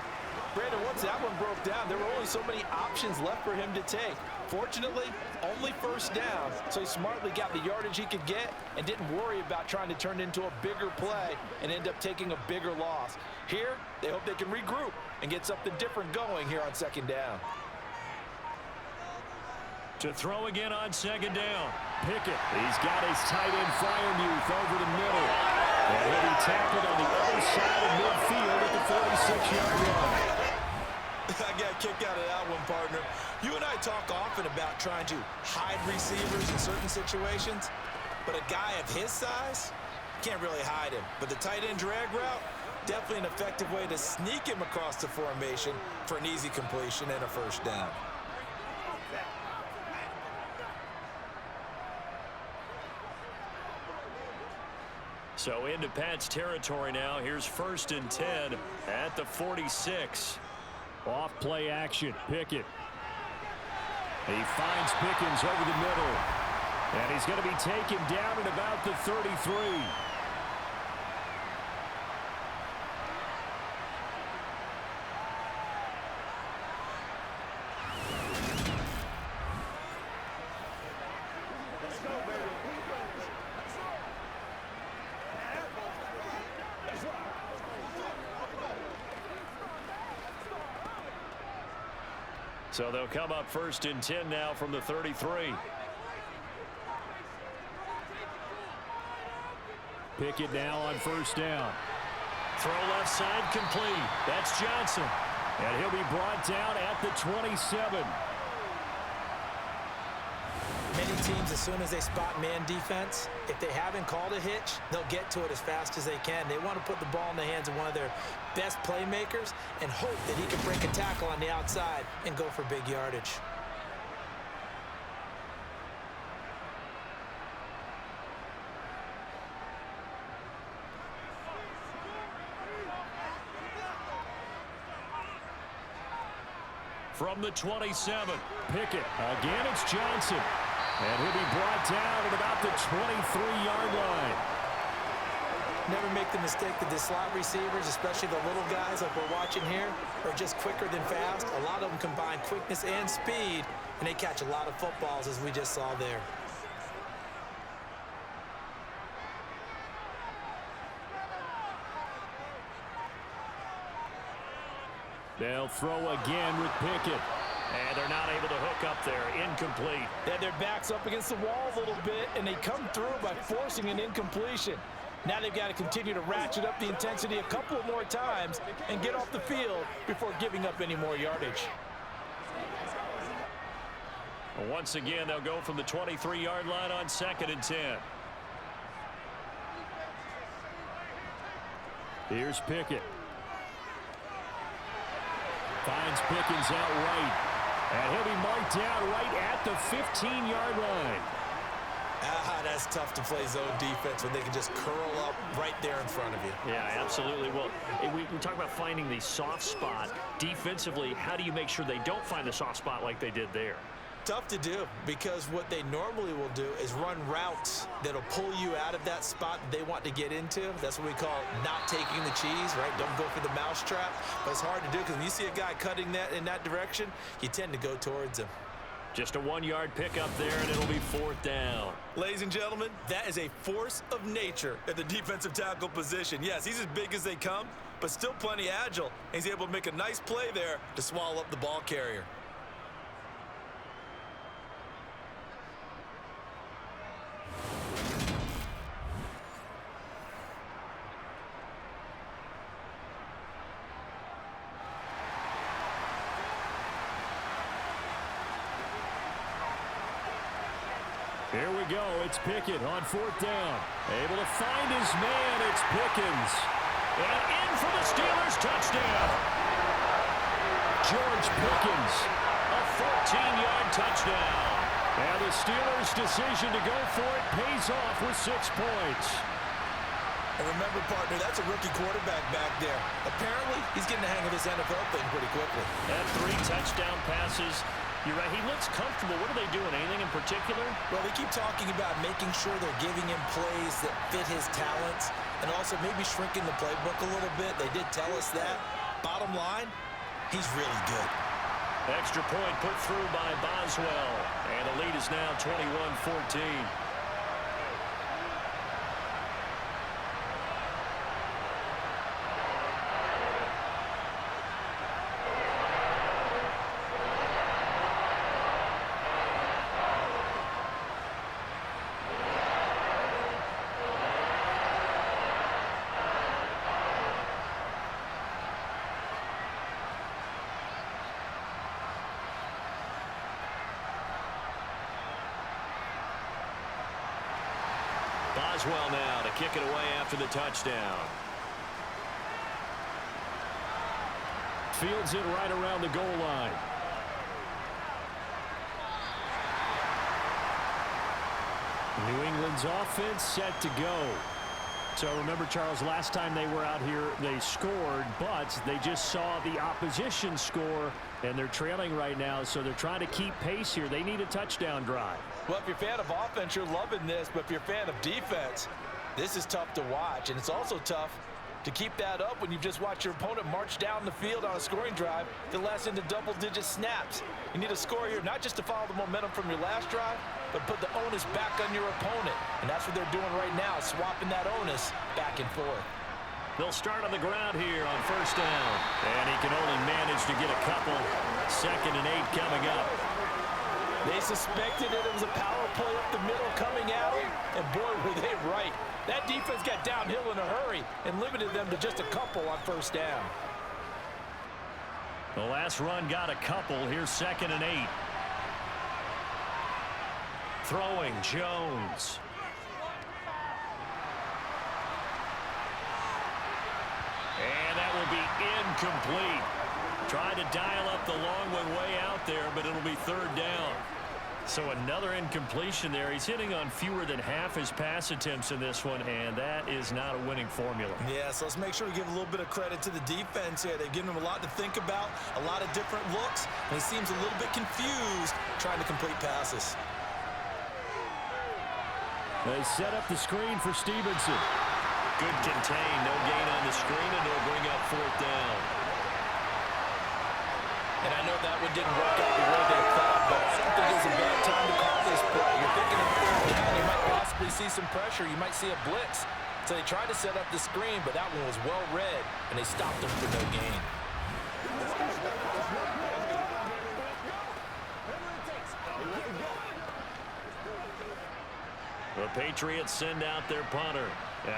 Brandon, once that one broke down, there were only so many options left for him to take. Fortunately, only first down, so he smartly got the yardage he could get and didn't worry about trying to turn it into a bigger play and end up taking a bigger loss. Here, they hope they can regroup and get something different going here on second down. To throw again on second down. Pickett. He's got his tight end Fryermuth over the middle. And he'll be tackled on the other side of midfield at the 46-yard line. I got a kick out of that one, partner. You and I talk often about trying to hide receivers in certain situations, but a guy of his size can't really hide him. But the tight end drag route, definitely an effective way to sneak him across the formation for an easy completion and a first down. So into Pat's territory now. Here's first and 10 at the 46. Off play action. Pickett. He finds Pickens over the middle. And he's going to be taken down at about the 33. So they'll come up first and 10 now from the 33. Pickett now on first down. Throw left side complete. That's Johnson. And he'll be brought down at the 27. Many teams, as soon as they spot man defense, if they haven't called a hitch, they'll get to it as fast as they can. They want to put the ball in the hands of one of their best playmakers and hope that he can break a tackle on the outside and go for big yardage. From the 27, Pickett. Again, it's Johnson. And he'll be brought down at about the 23-yard line. Never make the mistake that the slot receivers, especially the little guys like we're watching here, are just quicker than fast. A lot of them combine quickness and speed, and they catch a lot of footballs, as we just saw there. They'll throw again with Pickett. And they're not able to hook up there. Incomplete. They had their backs up against the wall a little bit, and they come through by forcing an incompletion. Now they've got to continue to ratchet up the intensity a couple of more times and get off the field before giving up any more yardage. Once again, they'll go from the 23-yard line on 2nd and 10. Here's Pickett. Finds Pickens out right. And he'll be marked down right at the 15-yard line. That's tough to play zone defense when they can just curl up right there in front of you. Yeah, absolutely. Well, we talk about finding the soft spot. Defensively, how do you make sure they don't find the soft spot like they did there? Tough to do, because what they normally will do is run routes that'll pull you out of that spot that they want to get into. That's what we call not taking the cheese, right? Don't go for the mousetrap. But it's hard to do because when you see a guy cutting that in that direction, you tend to go towards him. Just a 1-yard pickup there, and it'll be 4th down. Ladies and gentlemen, that is a force of nature at the defensive tackle position. Yes, he's as big as they come, but still plenty agile. He's able to make a nice play there to swallow up the ball carrier. Here we go. It's Pickett on 4th down. Able to find his man. It's Pickens. And in for the Steelers touchdown. George Pickens. A 14-yard touchdown. And the Steelers' decision to go for it pays off with 6 points. And remember, partner, that's a rookie quarterback back there. Apparently, he's getting the hang of this NFL thing pretty quickly. Had 3 touchdown passes. You're right. He looks comfortable. What are they doing? Anything in particular? Well, they keep talking about making sure they're giving him plays that fit his talents and also maybe shrinking the playbook a little bit. They did tell us that. Bottom line, he's really good. Extra point put through by Boswell. And the lead is now 21-14. Boswell now to kick it away after the touchdown. Fields it right around the goal line. New England's offense set to go. So remember, Charles, last time they were out here, they scored, but they just saw the opposition score, and they're trailing right now, so they're trying to keep pace here. They need a touchdown drive. Well, if you're a fan of offense, you're loving this, but if you're a fan of defense, this is tough to watch, and it's also tough to keep that up when you just watch your opponent march down the field on a scoring drive that lasts into double-digit snaps. You need a score here, not just to follow the momentum from your last drive, but put the onus back on your opponent. And that's what they're doing right now, swapping that onus back and forth. They'll start on the ground here on 1st down. And he can only manage to get a couple. 2nd and 8 coming up. They suspected that it was a power play up the middle coming at them, and boy, were they right. That defense got downhill in a hurry and limited them to just a couple on 1st down. The last run got a couple. Here's 2nd and 8. Throwing Jones. And that will be incomplete. Tried to dial up the long one way out there, but it'll be 3rd down. So another incompletion there. He's hitting on fewer than half his pass attempts in this one, and that is not a winning formula. Yeah, so let's make sure we give a little bit of credit to the defense here. They've given him a lot to think about, a lot of different looks, and he seems a little bit confused trying to complete passes. They set up the screen for Stevenson. Good contain, no gain on the screen, and it'll bring up 4th down. And I know that one didn't work out the way they thought, but I don't think it's a bad time to call this play. You're thinking of 3rd down, you might possibly see some pressure, you might see a blitz. So they tried to set up the screen, but that one was well read, and they stopped them for no gain. The Patriots send out their punter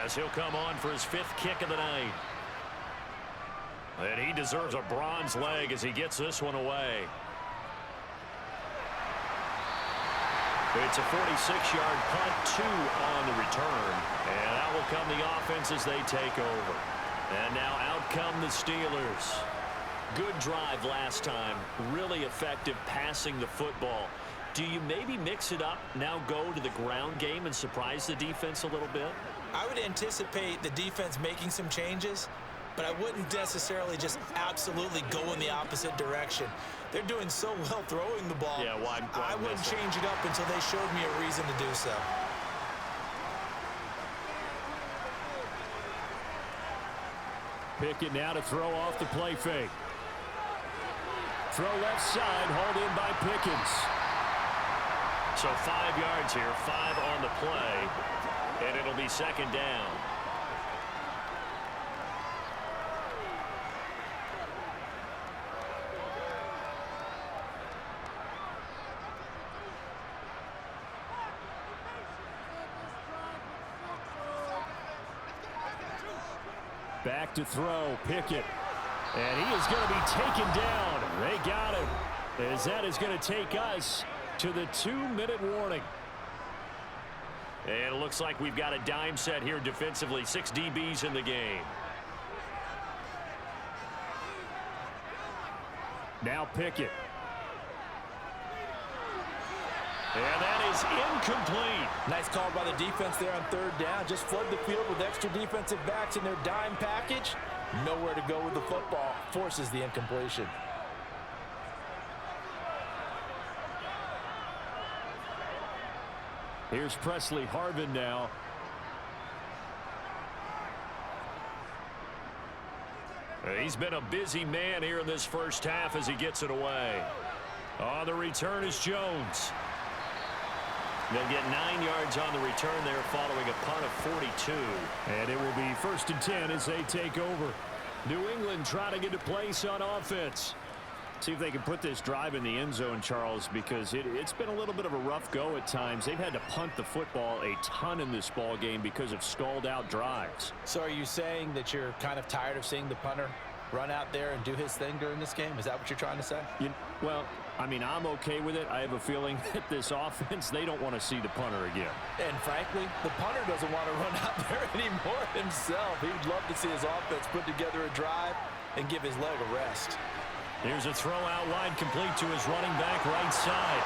as he'll come on for his 5th kick of the night. And he deserves a bronze leg as he gets this one away. It's a 46-yard punt, 2 on the return. And out will come the offense as they take over. And now out come the Steelers. Good drive last time. Really effective passing the football. Do you maybe mix it up, now go to the ground game and surprise the defense a little bit? I would anticipate the defense making some changes, but I wouldn't necessarily just absolutely go in the opposite direction. They're doing so well throwing the ball. Yeah, why I wouldn't change it up until they showed me a reason to do so. Pickett now to throw off the play fake. Throw left side, hauled in by Pickens. So 5 yards here, 5 on the play, and it'll be second down. Back to throw, Pickett. And he is going to be taken down. They got him. As that is going to take us to the 2-minute warning. And it looks like we've got a dime set here defensively. 6 DBs in the game. Now Pickett. And that is incomplete. Nice call by the defense there on third down. Just flood the field with extra defensive backs in their dime package. Nowhere to go with the football. Forces the incompletion. Here's Presley Harvin now. He's been a busy man here in this first half as he gets it away. On the return is Jones. They'll get 9 yards on the return there following a punt of 42. And it will be 1st and 10 as they take over. New England trying to get a place on offense. See if they can put this drive in the end zone, Charles, because it's been a little bit of a rough go at times. They've had to punt the football a ton in this ball game because of stalled out drives. So are you saying that you're kind of tired of seeing the punter run out there and do his thing during this game? Is that what you're trying to say? Well, I mean, I'm okay with it. I have a feeling that this offense, they don't want to see the punter again. And frankly, the punter doesn't want to run out there anymore himself. He'd love to see his offense put together a drive and give his leg a rest. Here's a throw out wide, complete to his running back right side.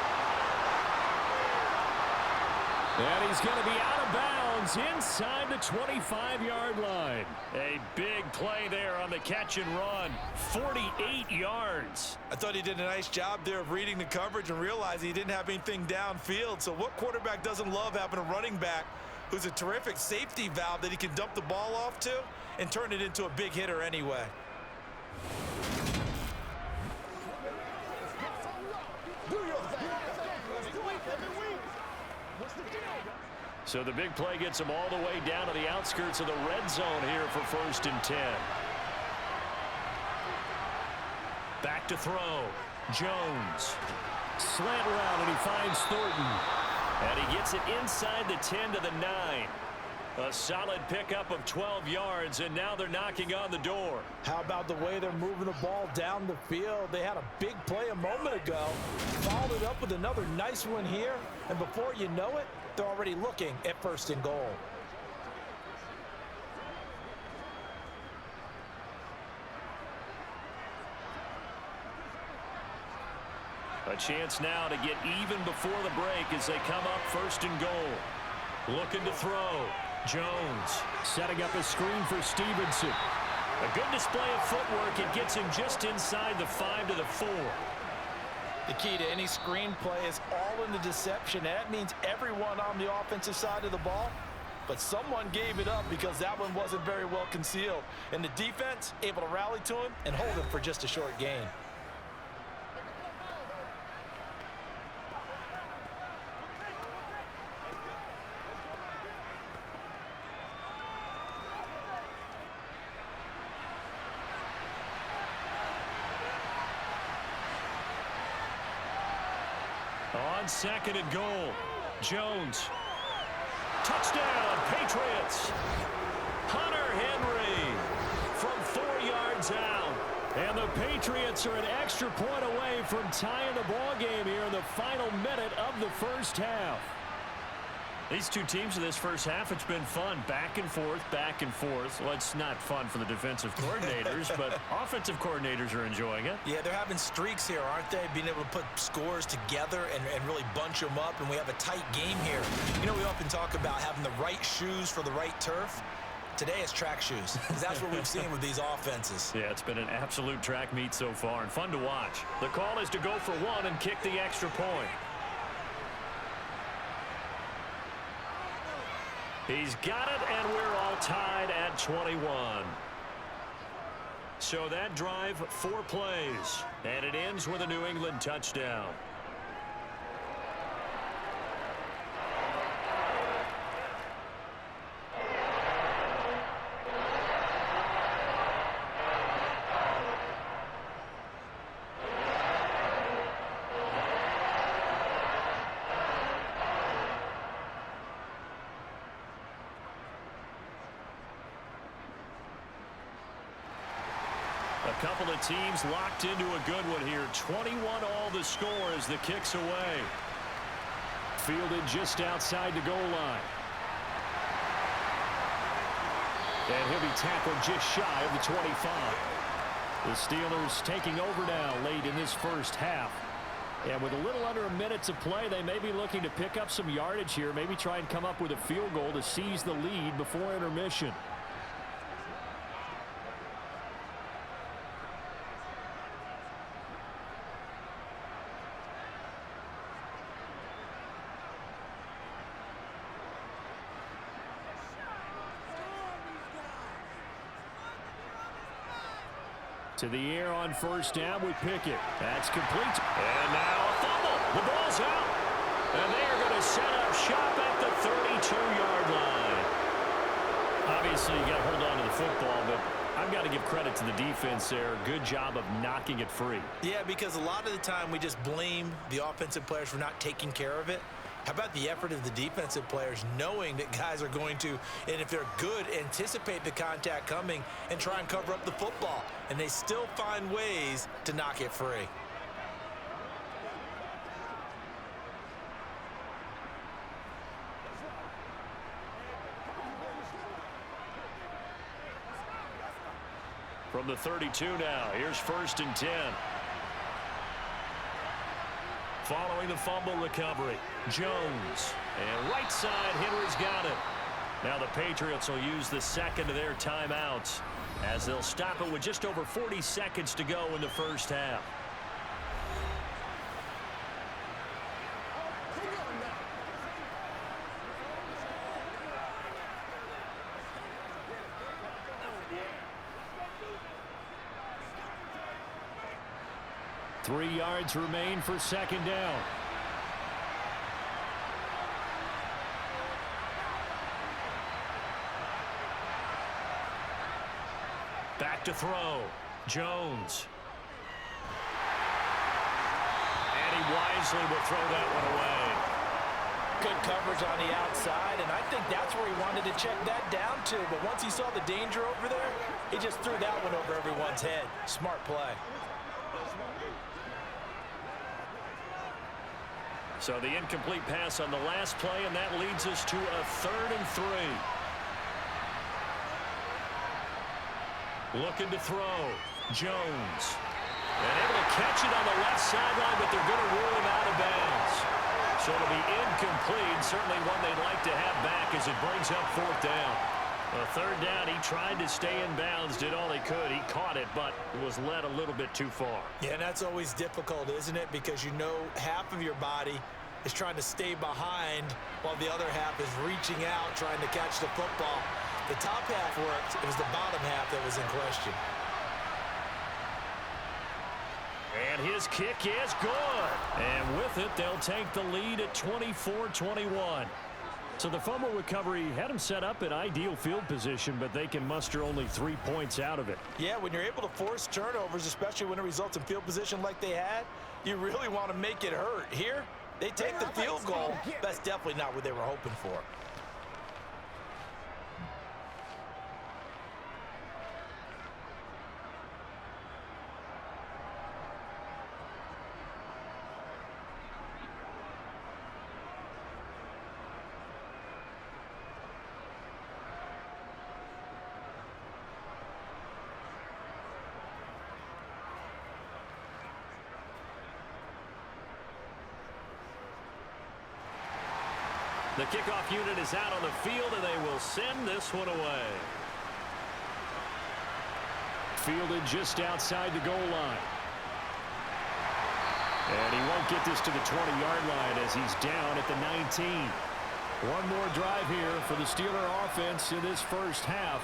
And he's going to be out of bounds inside the 25-yard line. A big play there on the catch and run. 48 yards. I thought he did a nice job there of reading the coverage and realizing he didn't have anything downfield. So what quarterback doesn't love having a running back who's a terrific safety valve that he can dump the ball off to and turn it into a big hitter anyway? So the big play gets him all the way down to the outskirts of the red zone here for 1st and 10. Back to throw. Jones. Slant route, and he finds Thornton. And he gets it inside the 10 to the 9. A solid pickup of 12 yards, and now they're knocking on the door. How about the way they're moving the ball down the field? They had a big play a moment ago. Followed it up with another nice one here. And before you know it, they're already looking at 1st and goal. A chance now to get even before the break as they come up 1st and goal. Looking to throw. Jones. Setting up a screen for Stevenson. A good display of footwork. It gets him just inside the 5 to the 4. The key to any screen play is all in the deception. And that means everyone on the offensive side of the ball. But someone gave it up because that one wasn't very well concealed. And the defense able to rally to him and hold him for just a short gain. On 2nd and goal, Jones. Touchdown, Patriots. Hunter Henry from 4 yards out. And the Patriots are an extra point away from tying the ball game here in the final minute of the first half. These two teams in this first half, it's been fun. Back and forth, back and forth. Well, it's not fun for the defensive coordinators, but offensive coordinators are enjoying it. Yeah, they're having streaks here, aren't they? Being able to put scores together and really bunch them up, and we have a tight game here. You know, we often talk about having the right shoes for the right turf. Today it's track shoes, because that's what we've seen with these offenses. Yeah, it's been an absolute track meet so far, and fun to watch. The call is to go for one and kick the extra point. He's got it, and we're all tied at 21. So that drive, 4 plays, and it ends with a New England touchdown. A couple of teams locked into a good one here. 21 all the score as the kick's away. Fielded just outside the goal line. And he'll be tackled just shy of the 25. The Steelers taking over now late in this first half. And with a little under a minute to play, they may be looking to pick up some yardage here. Maybe try and come up with a field goal to seize the lead before intermission. To the air on first down with Pickett. That's complete. And now a fumble. The ball's out. And they are going to set up shop at the 32-yard line. Obviously, you got to hold on to the football, but I've got to give credit to the defense there. Good job of knocking it free. Yeah, because a lot of the time we just blame the offensive players for not taking care of it. How about the effort of the defensive players knowing that guys are going to, and if they're good, anticipate the contact coming and try and cover up the football. And they still find ways to knock it free. From the 32 now, here's 1st and 10. Following the fumble recovery, Jones. And right side, Henry's got it. Now the Patriots will use the second of their timeouts as they'll stop it with just over 40 seconds to go in the first half. Three yards remain for second down. Back to throw. Jones. And he wisely will throw that one away. Good coverage on the outside, and I think that's where he wanted to check that down to. But once he saw the danger over there, he just threw that one over everyone's head. Smart play. So the incomplete pass on the last play, and that leads us to a 3rd and 3. Looking to throw. Jones. And able to catch it on the left sideline, but they're going to rule him out of bounds. So it'll be incomplete. Certainly one they'd like to have back as it brings up 4th down. A 3rd down, he tried to stay in bounds, did all he could. He caught it, but was led a little bit too far. Yeah, and that's always difficult, isn't it? Because you know half of your body is trying to stay behind while the other half is reaching out, trying to catch the football. The top half worked. It was the bottom half that was in question. And his kick is good. And with it, they'll take the lead at 24-21. So the fumble recovery had him set up in ideal field position, but they can muster only 3 points out of it. Yeah, when you're able to force turnovers, especially when it results in field position like they had, you really want to make it hurt. Here, they take the field goal. That's definitely not what they were hoping for. The kickoff unit is out on the field, and they will send this one away. Fielded just outside the goal line. And he won't get this to the 20-yard line as he's down at the 19. One more drive here for the Steeler offense in this first half.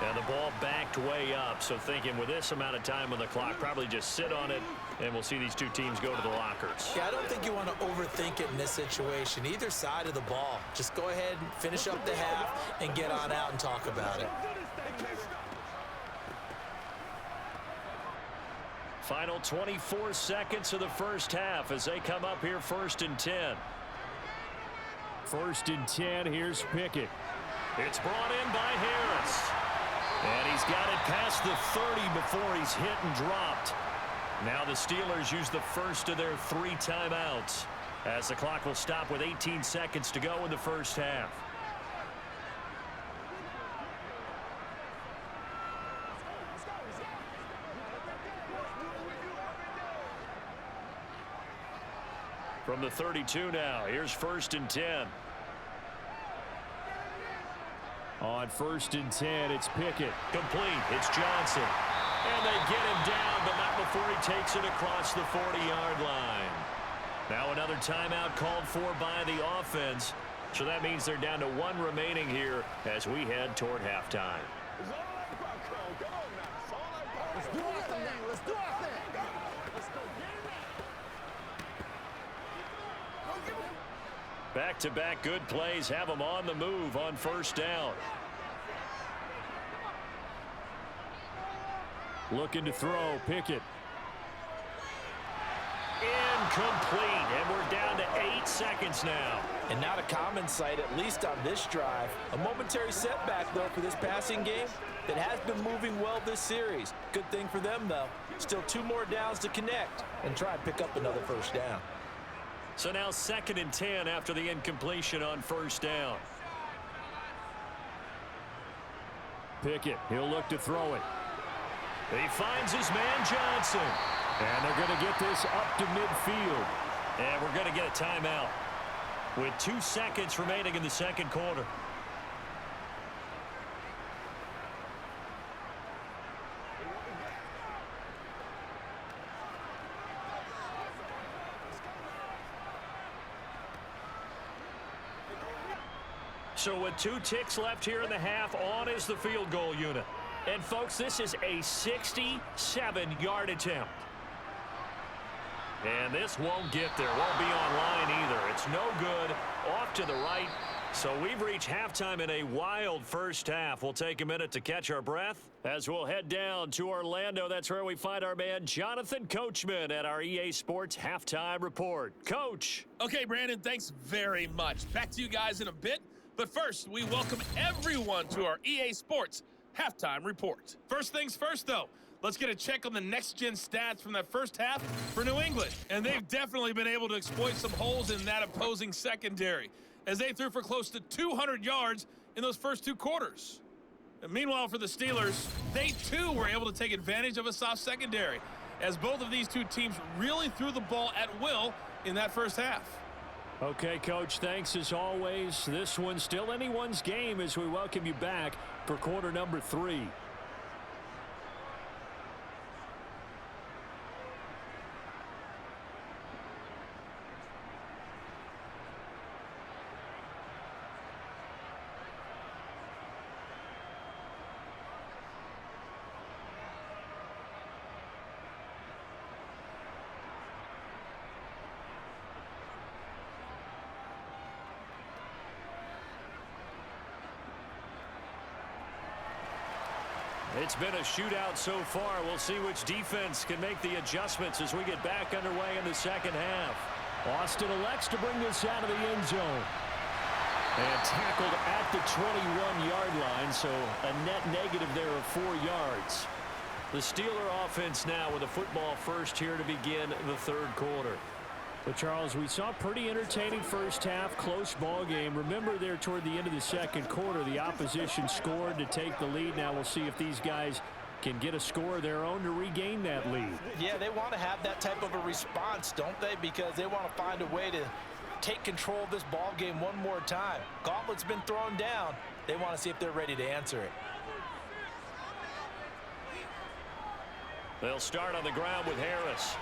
And the ball backed way up, so thinking with this amount of time on the clock, probably just sit on it, and we'll see these two teams go to the lockers. Yeah, I don't think you want to overthink it in this situation. Either side of the ball. Just go ahead and finish up the half and get on out and talk about it. Final 24 seconds of the first half as they come up here 1st and 10. 1st and 10, here's Pickett. It's brought in by Harris. And he's got it past the 30 before he's hit and dropped. Now the Steelers use the first of their 3 timeouts as the clock will stop with 18 seconds to go in the first half. From the 32 now, here's 1st and 10. On 1st and 10, it's Pickett. Complete. It's Johnson. And they get him down, but not before he takes it across the 40-yard line. Now another timeout called for by the offense. So that means they're down to 1 remaining here as we head toward halftime. Let's do our thing. Let's do our thing. Let's go. Back-to-back good plays have them on the move on 1st down. Looking to throw, Pickett. Incomplete, and we're down to 8 seconds now. And not a common sight, at least on this drive. A momentary setback, though, for this passing game that has been moving well this series. Good thing for them, though. Still 2 more downs to connect and try and pick up another 1st down. So now 2nd and 10 after the incompletion on 1st down. Pickett, he'll look to throw it. He finds his man Johnson. And they're going to get this up to midfield. And we're going to get a timeout with 2 seconds remaining in the 2nd quarter. So with 2 ticks left here in the half, on is the field goal unit. And folks, this is a 67-yard attempt. And this won't get there. Won't be on line either. It's no good. Off to the right. So we've reached halftime in a wild first half. We'll take a minute to catch our breath as we'll head down to Orlando. That's where we find our man Jonathan Coachman at our EA Sports Halftime Report. Coach. Okay, Brandon, thanks very much. Back to you guys in a bit. But first, we welcome everyone to our EA Sports Halftime Report. First things first, though. Let's get a check on the next-gen stats from that first half for New England. And they've definitely been able to exploit some holes in that opposing secondary, as they threw for close to 200 yards in those first 2 quarters. And meanwhile, for the Steelers, they too were able to take advantage of a soft secondary, as both of these 2 teams really threw the ball at will in that first half. Okay, Coach, thanks as always. This one's still anyone's game as we welcome you back for quarter number 3. It's been a shootout so far. We'll see which defense can make the adjustments as we get back underway in the second half. Austin elects to bring this out of the end zone. And tackled at the 21-yard line, so a net negative there of 4 yards. The Steeler offense now with a football first here to begin the third quarter. But, Charles, we saw a pretty entertaining first half, close ball game. Remember there toward the end of the second quarter, the opposition scored to take the lead. Now we'll see if these guys back and get a score of their own to regain that lead. Yeah, they want to have that type of a response, don't they? Because they want to find a way to take control of this ball game one more time. Gauntlet's been thrown down. They want to see if they're ready to answer it. They'll start on the ground with Harris.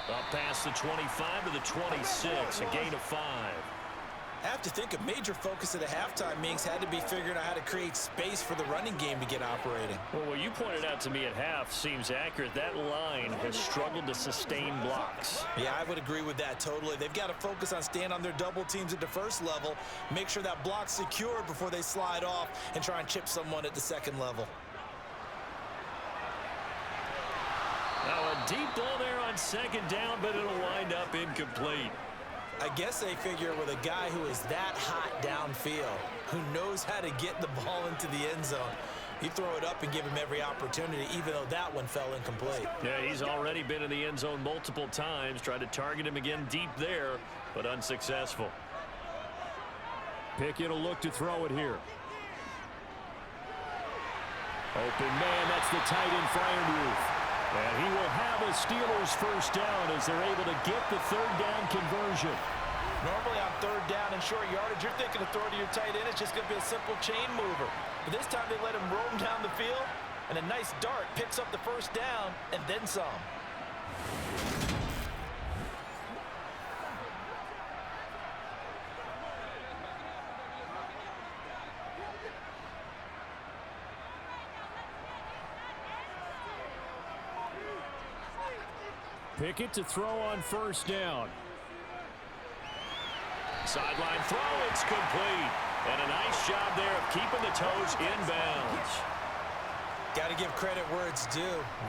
Up past the 25 to the 26, a gain of 5. I have to think a major focus at the halftime meetings had to be figuring out how to create space for the running game to get operating. Well, what you pointed out to me at half seems accurate. That line has struggled to sustain blocks. Yeah, I would agree with that totally. They've got to focus on staying on their double teams at the first level, make sure that block's secured before they slide off and try and chip someone at the second level. Now a deep ball there on second down, but it'll wind up incomplete. I guess they figure with a guy who is that hot downfield, who knows how to get the ball into the end zone, you throw it up and give him every opportunity, even though that one fell incomplete. Yeah, he's already been in the end zone multiple times. Tried to target him again deep there, but unsuccessful. Pickett will look to throw it here. Open man, that's the tight end Freiermuth. And he will have a Steelers first down as they're able to get the third down conversion. Normally on third down and short yardage, you're thinking of throw to your tight end. It's just going to be a simple chain mover. But this time they let him roam down the field, and a nice dart picks up the first down and then some. Pickett to throw on first down. Sideline throw, it's complete. And a nice job there of keeping the toes inbounds. Got to give credit where it's due.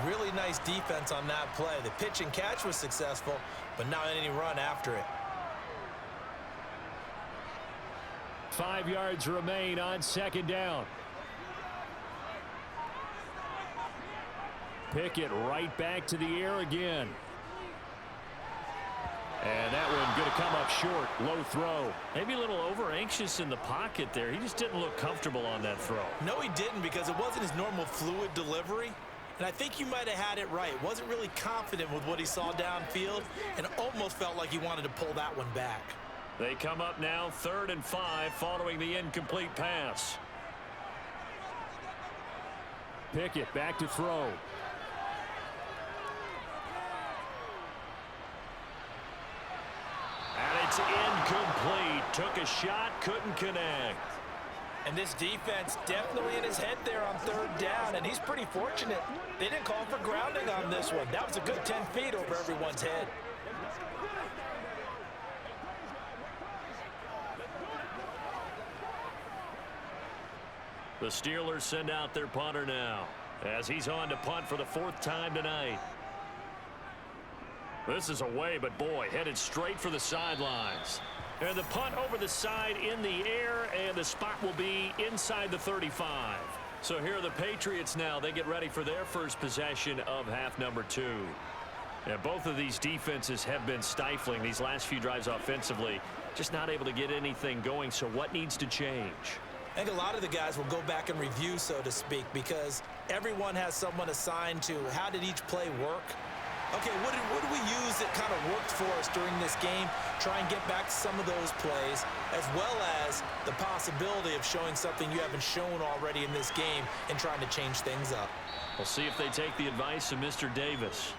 Really nice defense on that play. The pitch and catch was successful, but not any run after it. 5 yards remain on second down. Pickett right back to the air again. And that one going to come up short. Low throw. Maybe a little over-anxious in the pocket there. He just didn't look comfortable on that throw. No, he didn't, because it wasn't his normal fluid delivery. And I think you might have had it right. Wasn't really confident with what he saw downfield and almost felt like he wanted to pull that one back. They come up now 3rd and 5 following the incomplete pass. Pickett back to throw. And it's incomplete. Took a shot, couldn't connect. And this defense definitely in his head there on third down, and he's pretty fortunate. They didn't call for grounding on this one. That was a good 10 feet over everyone's head. The Steelers send out their punter now as he's on to punt for the 4th time tonight. This is away, but boy, headed straight for the sidelines. And the punt over the side in the air, and the spot will be inside the 35. So here are the Patriots now. They get ready for their first possession of half number 2. And both of these defenses have been stifling these last few drives offensively. Just not able to get anything going, so what needs to change? I think a lot of the guys will go back and review, so to speak, because everyone has someone assigned to how did each play work. Okay, what did we use that kind of worked for us during this game? Try and get back to some of those plays, as well as the possibility of showing something you haven't shown already in this game and trying to change things up. We'll see if they take the advice of Mr. Davis.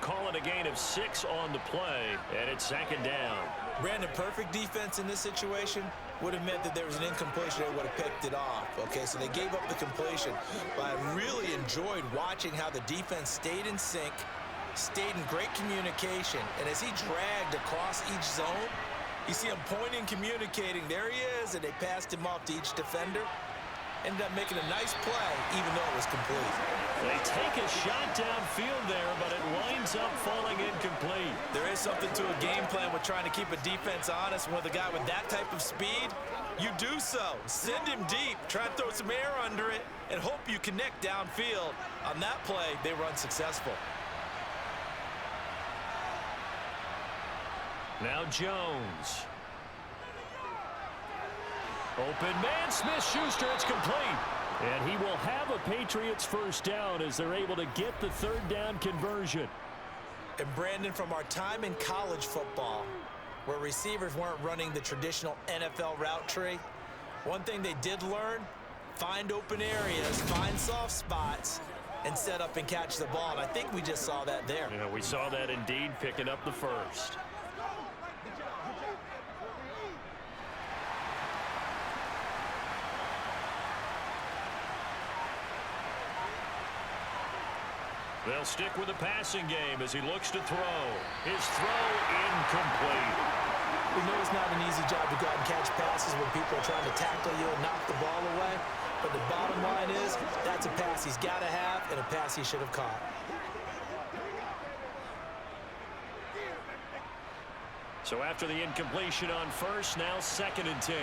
Call it a gain of 6 on the play, and it's 2nd down. Brandon, perfect defense in this situation would have meant that there was an incompletion. They would have picked it off. Okay, so they gave up the completion. But I really enjoyed watching how the defense stayed in sync, stayed in great communication. And as he dragged across each zone, you see him pointing, communicating. There he is, and they passed him off to each defender. Ended up making a nice play, even though it was complete. They take a shot downfield there, but it winds up falling incomplete. There is something to a game plan with trying to keep a defense honest. With a guy with that type of speed, you do so. Send him deep, try and throw some air under it, and hope you connect downfield. On that play, they were unsuccessful. Now Jones. Open man, Smith-Schuster, it's complete. And he will have a Patriots first down as they're able to get the third down conversion. And Brandon, from our time in college football, where receivers weren't running the traditional NFL route tree, one thing they did learn, find open areas, find soft spots, and set up and catch the ball. And I think we just saw that there. Yeah, we saw that indeed, picking up the first. They'll stick with the passing game as he looks to throw. His throw incomplete. We know it's not an easy job to go out and catch passes when people are trying to tackle you and knock the ball away. But the bottom line is, that's a pass he's got to have and a pass he should have caught. So after the incompletion on first, now 2nd and 10.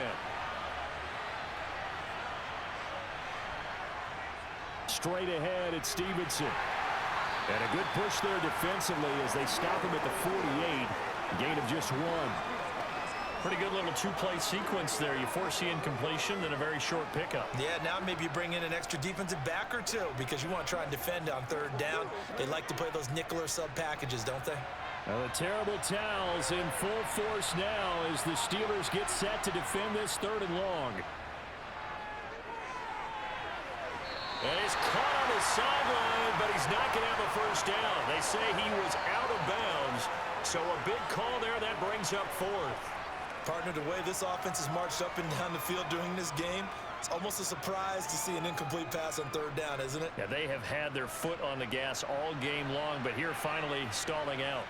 Straight ahead, it's Stevenson. And a good push there defensively as they stop him at the 48. Gain of just 1. Pretty good little two-play sequence there. You force the incompletion, then a very short pickup. Yeah, now maybe you bring in an extra defensive back or two because you want to try and defend on third down. They like to play those nickel or sub packages, don't they? The terrible towels in full force now as the Steelers get set to defend this 3rd and long. And he's caught on the sideline, but he's not going to have a first down. They say he was out of bounds, so a big call there that brings up 4th. Partner, the way this offense has marched up and down the field during this game, it's almost a surprise to see an incomplete pass on 3rd down, isn't it? Yeah, they have had their foot on the gas all game long, but here finally stalling out.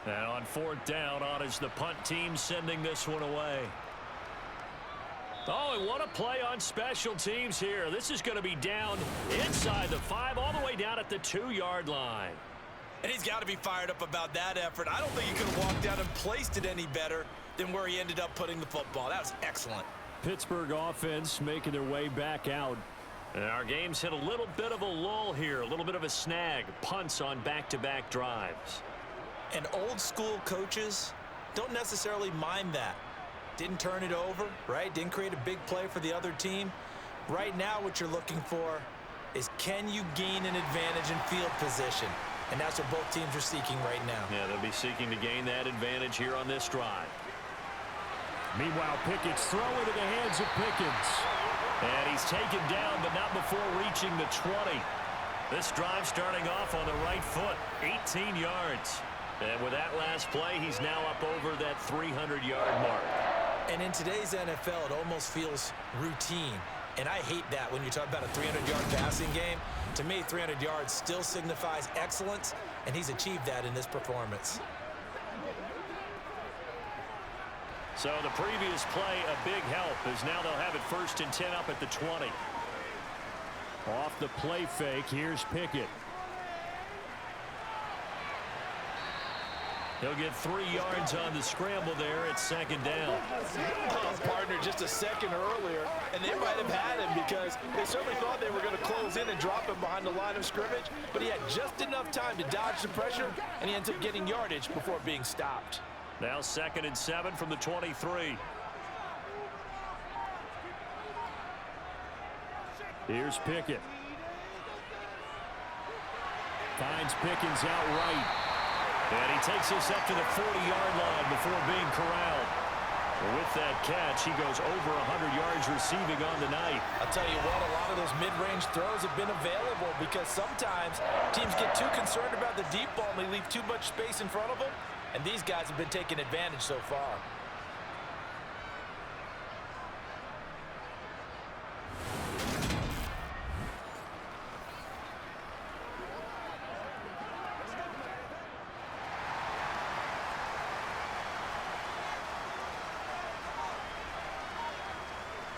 And on 4th down, on is the punt team sending this one away. Oh, and what a play on special teams here. This is going to be down inside the 5, all the way down at the 2-yard line. And he's got to be fired up about that effort. I don't think he could have walked down and placed it any better than where he ended up putting the football. That was excellent. Pittsburgh offense making their way back out. And our game's hit a little bit of a lull here, a little bit of a snag. Punts on back-to-back drives. And old school coaches don't necessarily mind that. Didn't turn it over, right? Didn't create a big play for the other team. Right now what you're looking for is, can you gain an advantage in field position? And that's what both teams are seeking right now. Yeah, they'll be seeking to gain that advantage here on this drive. Meanwhile, Pickett's throw into the hands of Pickens. And he's taken down, but not before reaching the 20. This drive starting off on the right foot, 18 yards. And with that last play, he's now up over that 300-yard mark. And in today's NFL, it almost feels routine. And I hate that when you talk about a 300-yard passing game. To me, 300 yards still signifies excellence, and he's achieved that in this performance. So the previous play, a big help, as now they'll have it 1st and 10 up at the 20. Off the play fake, here's Pickett. He'll get 3 yards on the scramble there at 2nd down. Oh, partner, just a second earlier, and they might have had him because they certainly thought they were going to close in and drop him behind the line of scrimmage, but he had just enough time to dodge the pressure, and he ends up getting yardage before being stopped. Now 2nd and 7 from the 23. Here's Pickett. Finds Pickens out right. And he takes us up to the 40-yard line before being corralled. With that catch, he goes over 100 yards receiving on the night. I'll tell you what, a lot of those mid-range throws have been available because sometimes teams get too concerned about the deep ball and they leave too much space in front of them. And these guys have been taking advantage so far.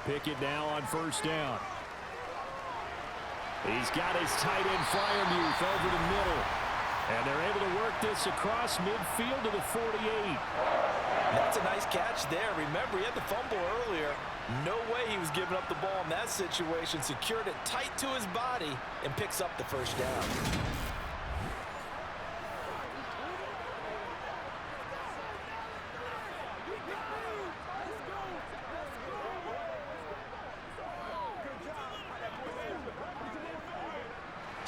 Pickett now on 1st down. He's got his tight end Fryermuth over the middle. And they're able to work this across midfield to the 48. That's a nice catch there. Remember, he had the fumble earlier. No way he was giving up the ball in that situation. Secured it tight to his body and picks up the 1st down.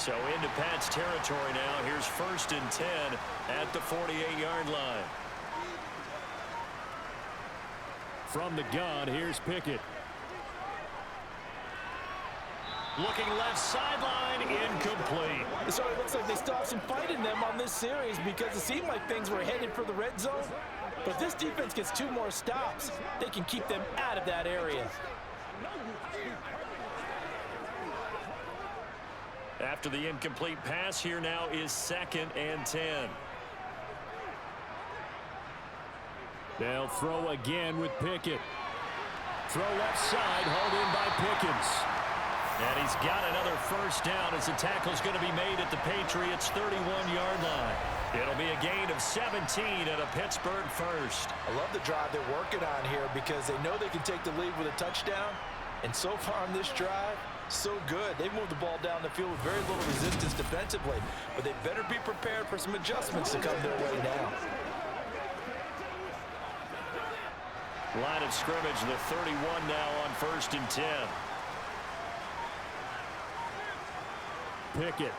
So into Pat's territory now. Here's 1st and 10 at the 48-yard line. From the gun, here's Pickett. Looking left sideline, incomplete. So it looks like they still have some fight in them on this series because it seemed like things were headed for the red zone. But if this defense gets 2 more stops, they can keep them out of that area. After the incomplete pass, here now is 2nd and 10. They'll throw again with Pickett. Throw left side, hauled in by Pickens. And he's got another 1st down as the tackle's going to be made at the Patriots' 31-yard line. It'll be a gain of 17 and a Pittsburgh 1st. I love the drive they're working on here because they know they can take the lead with a touchdown. And so far on this drive, so good. They moved the ball down the field with very little resistance defensively. But they better be prepared for some adjustments to come their way now. Line of scrimmage, the 31 now on 1st and 10. Pickett.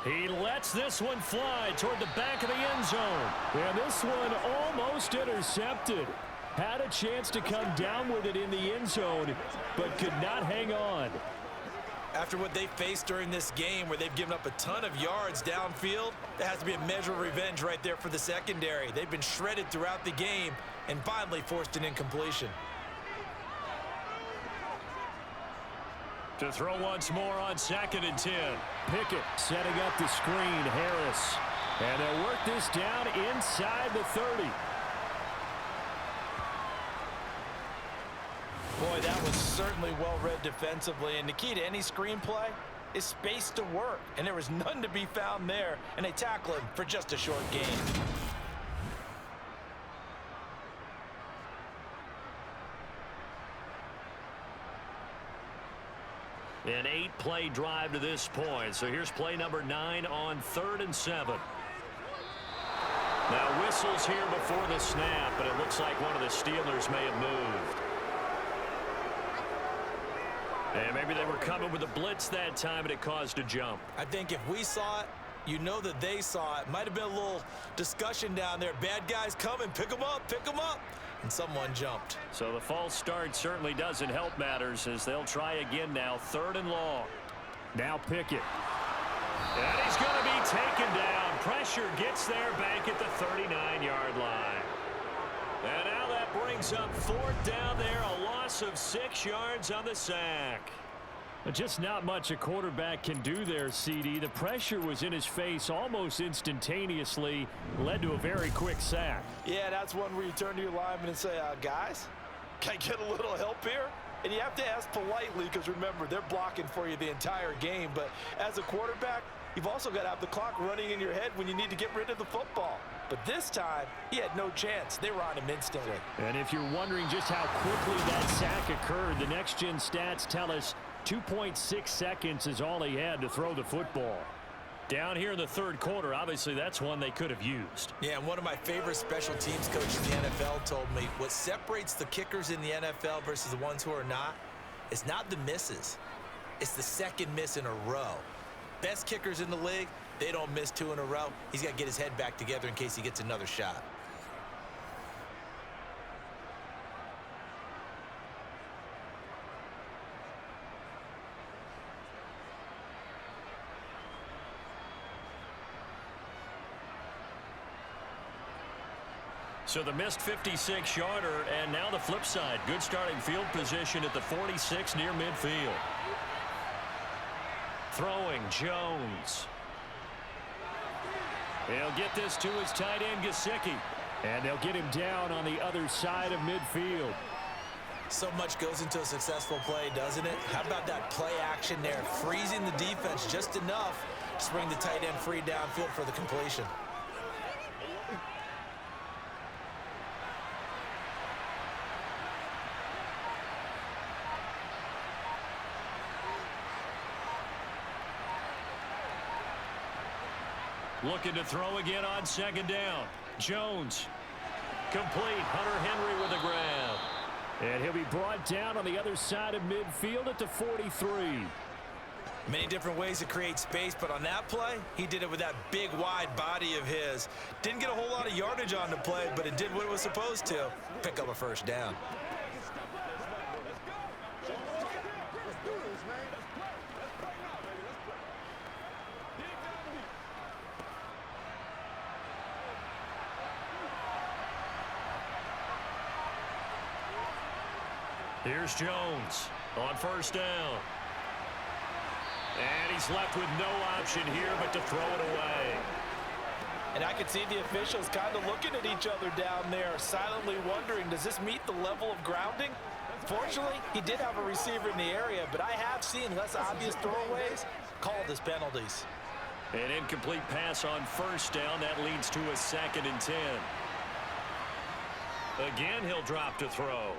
He lets this one fly toward the back of the end zone. And this one almost intercepted. Had a chance to come down with it in the end zone, but could not hang on. After what they faced during this game where they've given up a ton of yards downfield, there has to be a measure of revenge right there for the secondary. They've been shredded throughout the game and finally forced an incompletion. To throw once more on 2nd and 10. Pickett setting up the screen, Harris. And they'll work this down inside the 30. Boy, that was certainly well-read defensively. And the key to any screenplay is space to work. And there was none to be found there. And they tackle him for just a short gain. An 8-play drive to this point. So here's play number 9 on 3rd and 7. Now whistles here before the snap, but it looks like one of the Steelers may have moved. And maybe they were coming with a blitz that time and it caused a jump. I think if we saw it, you know that they saw it. Might have been a little discussion down there. Bad guys coming, pick them up, pick them up. And someone jumped. So the false start certainly doesn't help matters as they'll try again now. 3rd and long. Now Pickett. And he's going to be taken down. Pressure gets there back at the 39-yard line. And now that brings up 4th down there. A loss of 6 yards on the sack. Just not much a quarterback can do there, CD. The pressure was in his face almost instantaneously, led to a very quick sack. Yeah, that's one where you turn to your lineman and say, guys, can I get a little help here? And you have to ask politely because, remember, they're blocking for you the entire game. But as a quarterback, you've also got to have the clock running in your head when you need to get rid of the football. But this time, he had no chance. They were on him instantly. And if you're wondering just how quickly that sack occurred, the next-gen stats tell us 2.6 seconds is all he had to throw the football. Down here in the 3rd quarter, obviously that's one they could have used. Yeah, and one of my favorite special teams coaches in the NFL told me what separates the kickers in the NFL versus the ones who are not is not the misses. It's the second miss in a row. Best kickers in the league, they don't miss 2 in a row. He's got to get his head back together in case he gets another shot. So the missed 56-yarder, and now the flip side. Good starting field position at the 46 near midfield. Throwing, Jones. He'll get this to his tight end, Gesicki. And they'll get him down on the other side of midfield. So much goes into a successful play, doesn't it? How about that play action there? Freezing the defense just enough to bring the tight end free downfield for the completion. Looking to throw again on 2nd down. Jones. Complete. Hunter Henry with a grab. And he'll be brought down on the other side of midfield at the 43. Many different ways to create space, but on that play, he did it with that big, wide body of his. Didn't get a whole lot of yardage on the play, but it did what it was supposed to. Pick up a first down. Here's Jones on first down. And he's left with no option here but to throw it away. And I could see the officials kind of looking at each other down there, silently wondering, does this meet the level of grounding? Fortunately, he did have a receiver in the area, but I have seen less obvious throwaways called as penalties. An incomplete pass on first down. That leads to a 2nd and 10. Again, he'll drop to throw.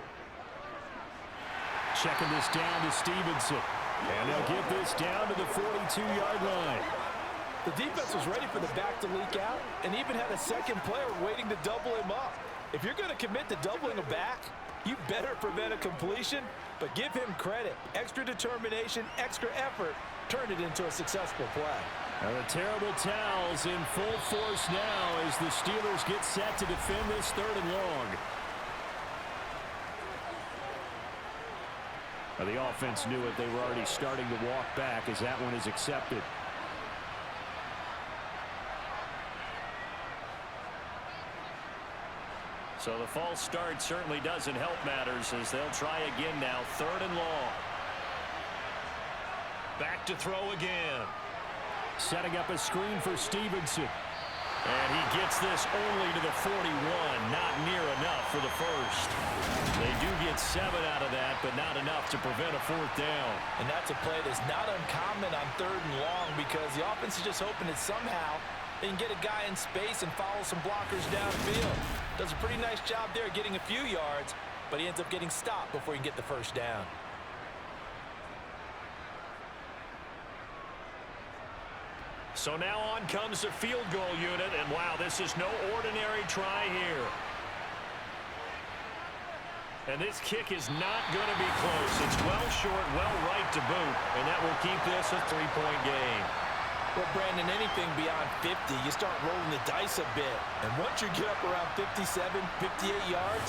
Checking this down to Stevenson. And they'll get this down to the 42-yard line. The defense was ready for the back to leak out and even had a second player waiting to double him up. If you're going to commit to doubling a back, you better prevent a completion, but give him credit. Extra determination, extra effort turned it into a successful play. And the terrible towels in full force now as the Steelers get set to defend this 3rd and long. Now, the offense knew it. They were already starting to walk back as that one is accepted. So the false start certainly doesn't help matters as they'll try again now. 3rd and long. Back to throw again. Setting up a screen for Stevenson. And he gets this only to the 41. Not near enough for the first. They do get 7 out of that, but not enough to prevent a 4th down. And that's a play that's not uncommon on 3rd and long because the offense is just hoping that somehow they can get a guy in space and follow some blockers downfield. Does a pretty nice job there getting a few yards, but he ends up getting stopped before he can get the first down. So now on comes the field goal unit, and wow, this is no ordinary try here. And this kick is not going to be close. It's well short, well right to boot, and that will keep this a 3-point game. Well, Brandon, anything beyond 50, you start rolling the dice a bit. And once you get up around 57, 58 yards,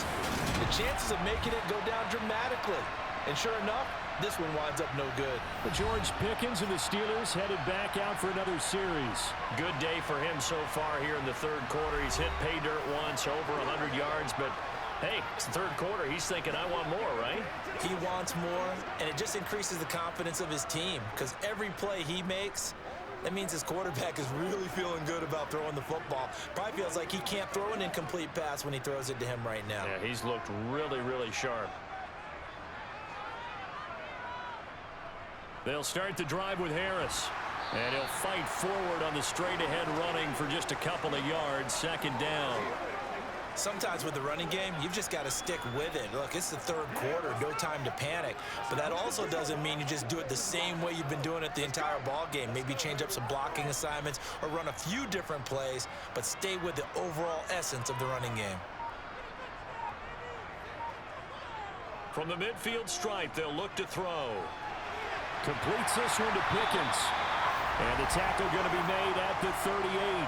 the chances of making it go down dramatically. And sure enough, this one winds up no good. George Pickens and the Steelers headed back out for another series. Good day for him so far here in the 3rd quarter. He's hit pay dirt once, over 100 yards, but hey, it's the 3rd quarter. He's thinking, I want more, right? He wants more, and it just increases the confidence of his team because every play he makes, that means his quarterback is really feeling good about throwing the football. Probably feels like he can't throw an incomplete pass when he throws it to him right now. Yeah, he's looked really, really sharp. They'll start the drive with Harris. And he'll fight forward on the straight-ahead running for just a couple of yards. 2nd down. Sometimes with the running game, you've just got to stick with it. Look, it's the 3rd quarter, no time to panic. But that also doesn't mean you just do it the same way you've been doing it the entire ball game. Maybe change up some blocking assignments or run a few different plays, but stay with the overall essence of the running game. From the midfield stripe, they'll look to throw. Completes this one to Pickens. And the tackle going to be made at the 38.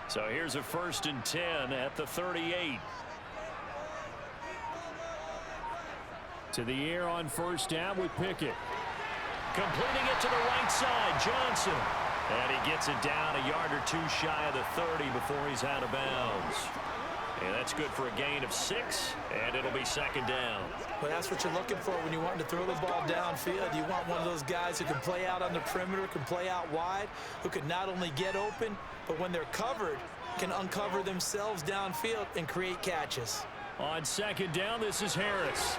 So here's a 1st and 10 at the 38. To the air on first down with Pickett. Completing it to the right side, Johnson. And he gets it down a yard or two shy of the 30 before he's out of bounds. And that's good for a gain of 6, and it'll be 2nd down. Well, that's what you're looking for when you want to throw the ball downfield. You want one of those guys who can play out on the perimeter, can play out wide, who can not only get open, but when they're covered, can uncover themselves downfield and create catches. On 2nd down, this is Harris.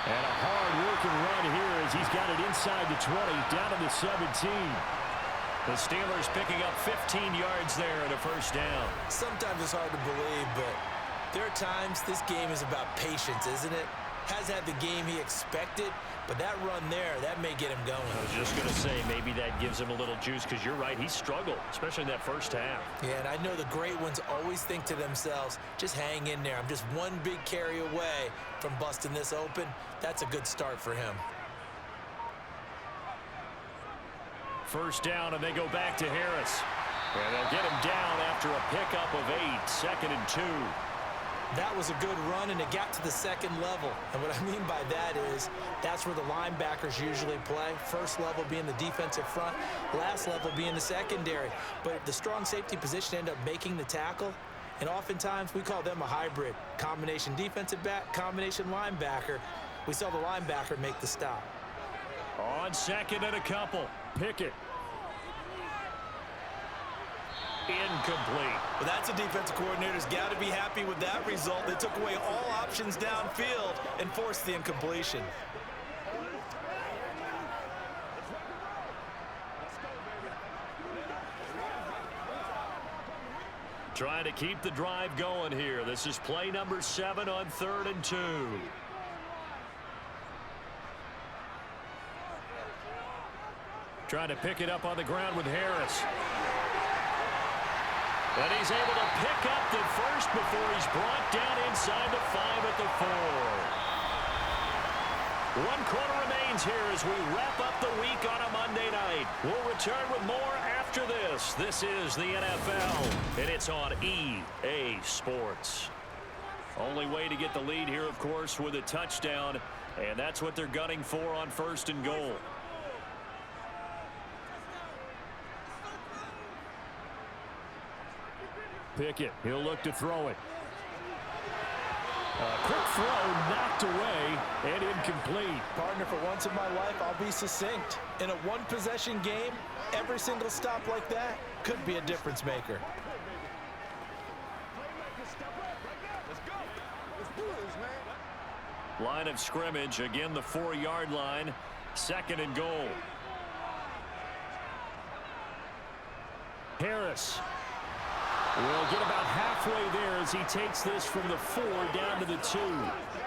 And a hard-working run here as he's got it inside the 20, down to the 17. The Steelers picking up 15 yards there and a first down. Sometimes it's hard to believe, but there are times this game is about patience, isn't it? Has had the game he expected, but that run there, that may get him going. I was just going to say, maybe that gives him a little juice, because you're right, he struggled, especially in that first half. Yeah, and I know the great ones always think to themselves, just hang in there. I'm just one big carry away from busting this open. That's a good start for him. First down, and they go back to Harris. And they'll get him down after a pickup of 8, 2nd and 2. That was a good run, and it got to the second level. And what I mean by that is that's where the linebackers usually play. First level being the defensive front, last level being the secondary. But the strong safety position ended up making the tackle, and oftentimes we call them a hybrid. Combination defensive back, combination linebacker. We saw the linebacker make the stop. On 2nd and a couple, Pickett. Incomplete. Well, that's a defensive coordinator's got to be happy with that result. They took away all options downfield and forced the incompletion. Trying to keep the drive going here. This is play number 7 on 3rd and 2. Trying to pick it up on the ground with Harris. And he's able to pick up the first before he's brought down inside the 5 at the 4. 1 quarter remains here as we wrap up the week on a Monday night. We'll return with more after this. This is the NFL, and it's on EA Sports. Only way to get the lead here, of course, with a touchdown, and that's what they're gunning for on 1st and goal. Pickett, he'll look to throw it. A quick throw knocked away and incomplete. Partner, for once in my life, I'll be succinct. In a one-possession game, every single stop like that could be a difference maker. Line of scrimmage, again the 4-yard line, 2nd and goal. Harris will get about halfway there as he takes this from the 4 down to the 2.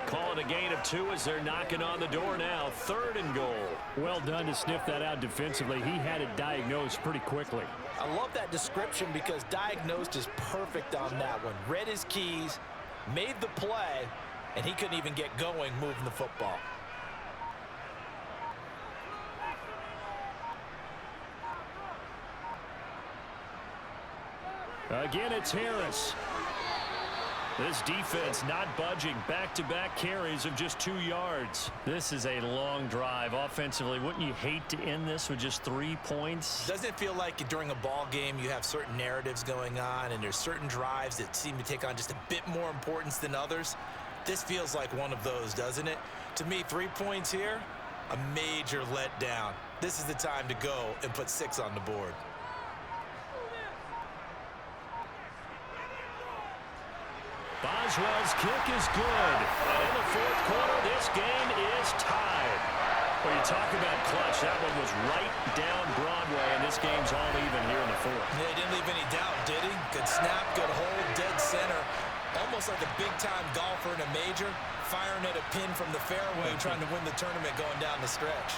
Call it a gain of 2 as they're knocking on the door now. 3rd and goal. Well done to sniff that out defensively. He had it diagnosed pretty quickly. I love that description because diagnosed is perfect on that one. Read his keys, made the play, and he couldn't even get going moving the football. Again, it's Harris. This defense not budging. Back-to-back carries of just 2 yards. This is a long drive. Offensively, wouldn't you hate to end this with just 3 points? Doesn't it feel like during a ball game you have certain narratives going on and there's certain drives that seem to take on just a bit more importance than others? This feels like one of those, doesn't it? To me, 3 points here, a major letdown. This is the time to go and put 6 on the board. Boswell's kick is good. And in the 4th quarter, this game is tied. Well, you talk about clutch. That one was right down Broadway, and this game's all even here in the 4th. Yeah, he didn't leave any doubt, did he? Good snap, good hold, dead center. Almost like a big-time golfer in a major, firing at a pin from the fairway, trying to win the tournament going down the stretch.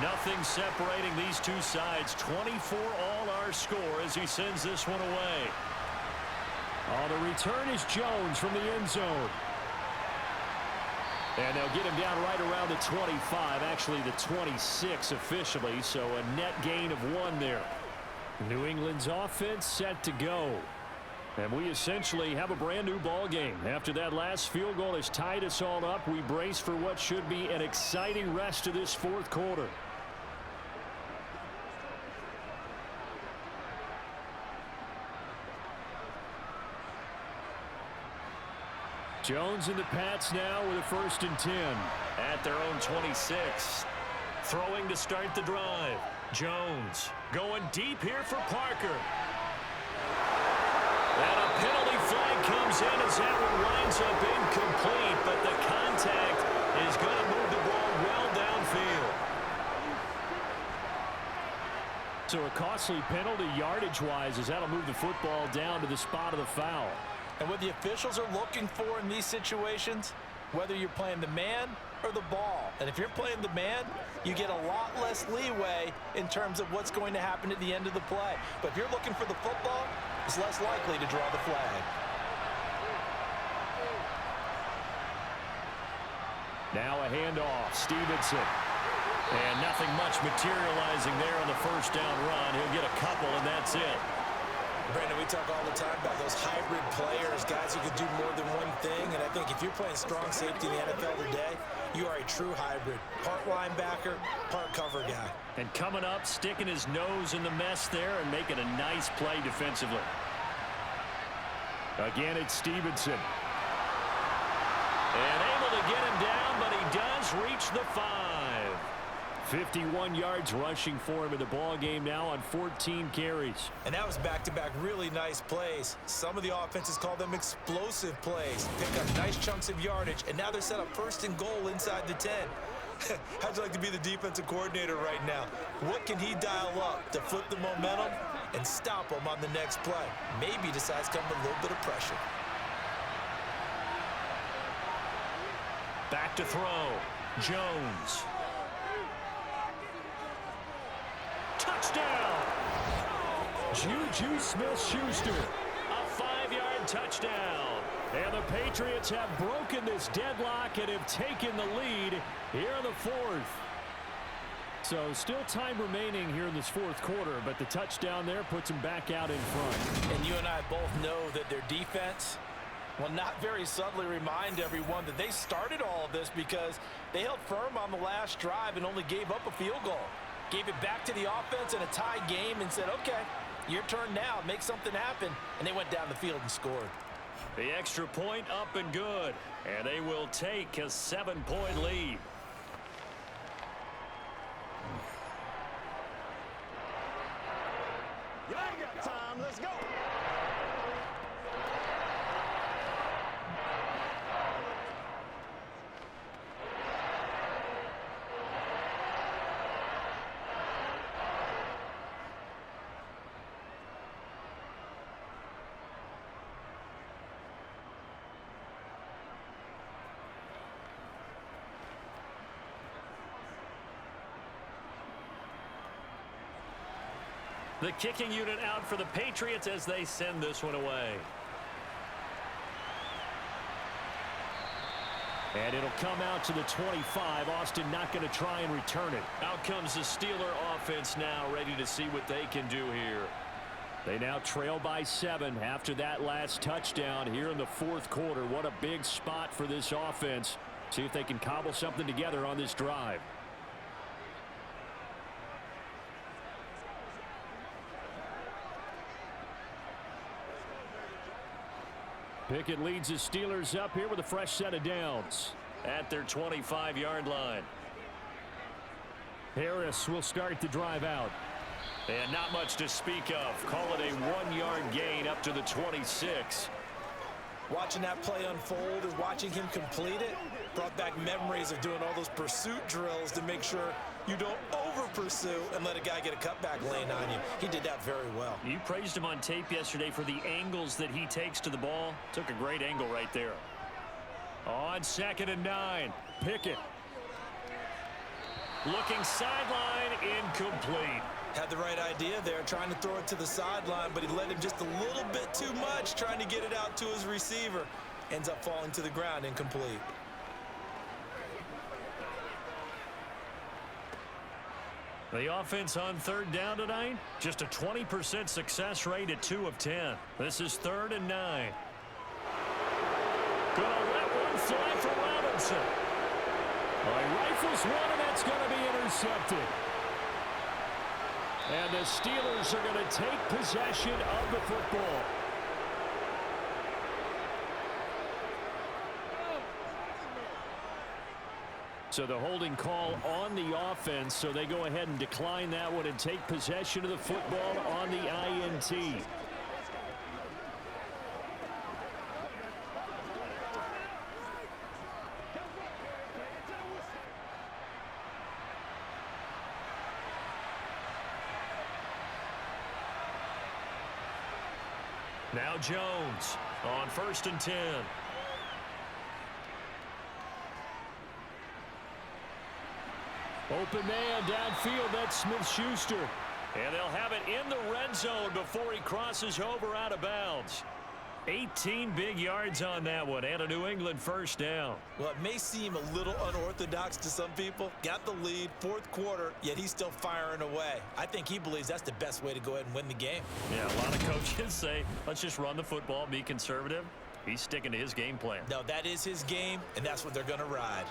Nothing separating these two sides. 24 all our score as he sends this one away. Oh, the return is Jones from the end zone. And they'll get him down right around the 25, actually the 26 officially, so a net gain of 1 there. New England's offense set to go. And we essentially have a brand new ball game. After that last field goal has tied us all up, we brace for what should be an exciting rest of this 4th quarter. Jones and the Pats now with a 1st and 10. At their own 26. Throwing to start the drive. Jones going deep here for Parker. And a penalty flag comes in as that one winds up incomplete, but the contact is going to move the ball well downfield. So a costly penalty yardage-wise as that'll move the football down to the spot of the foul. And what the officials are looking for in these situations, whether you're playing the man or the ball. And if you're playing the man, you get a lot less leeway in terms of what's going to happen at the end of the play. But if you're looking for the football, it's less likely to draw the flag. Now a handoff. Stevenson. And nothing much materializing there on the first down run. He'll get a couple, and that's it. Brandon, we talk all the time about those hybrid players, guys who can do more than one thing. And I think if you're playing strong safety in the NFL today, you are a true hybrid. Part linebacker, part cover guy. And coming up, sticking his nose in the mess there and making a nice play defensively. Again, it's Stevenson. And able to get him down, but he does reach the 5. 51 yards rushing for him in the ball game now on 14 carries. And that was back-to-back really nice plays. Some of the offenses call them explosive plays. Pick up nice chunks of yardage, and now they're set up first and goal inside the 10. How'd you like to be the defensive coordinator right now? What can he dial up to flip the momentum and stop him on the next play? Maybe decides to come with a little bit of pressure. Back to throw. Jones. Touchdown! Juju Smith-Schuster. A 5-yard touchdown. And the Patriots have broken this deadlock and have taken the lead here in the fourth. So still time remaining here in this fourth quarter, but the touchdown there puts them back out in front. And you and I both know that their defense will not very subtly remind everyone that they started all of this because they held firm on the last drive and only gave up a field goal. Gave it back to the offense in a tie game and said, okay, your turn now, make something happen. And they went down the field and scored. The extra point up and good. And they will take a 7-point lead. You ain't got time. Let's go. The kicking unit out for the Patriots as they send this one away. And it'll come out to the 25. Austin not going to try and return it. Out comes the Steeler offense now, ready to see what they can do here. They now trail by 7 after that last touchdown here in the fourth quarter. What a big spot for this offense. See if they can cobble something together on this drive. Pickett leads the Steelers up here with a fresh set of downs. At their 25-yard line. Harris will start the drive out. And not much to speak of. Call it a 1-yard gain up to the 26. Watching that play unfold and watching him complete it brought back memories of doing all those pursuit drills to make sure you don't over-pursue and let a guy get a cutback lane on you. He did that very well. You praised him on tape yesterday for the angles that he takes to the ball. Took a great angle right there. On 2nd and 9, Pickett. Looking sideline, incomplete. Had the right idea there, trying to throw it to the sideline, but he let him just a little bit too much, trying to get it out to his receiver. Ends up falling to the ground, incomplete. The offense on 3rd down tonight, just a 20% success rate at 2 of 10. This is 3rd and 9. Gonna let one fly for Robinson. He rifles one, and that's going to be intercepted. And the Steelers are going to take possession of the football. So the holding call on the offense, so they go ahead and decline that one and take possession of the football on the INT. Now Jones on 1st and 10. Open man downfield, that's Smith-Schuster. And they'll have it in the red zone before he crosses over out of bounds. 18 big yards on that one, and a New England first down. Well, it may seem a little unorthodox to some people. Got the lead, 4th quarter, yet he's still firing away. I think he believes that's the best way to go ahead and win the game. Yeah, a lot of coaches say, let's just run the football, be conservative. He's sticking to his game plan. No, that is his game, and that's what they're going to ride.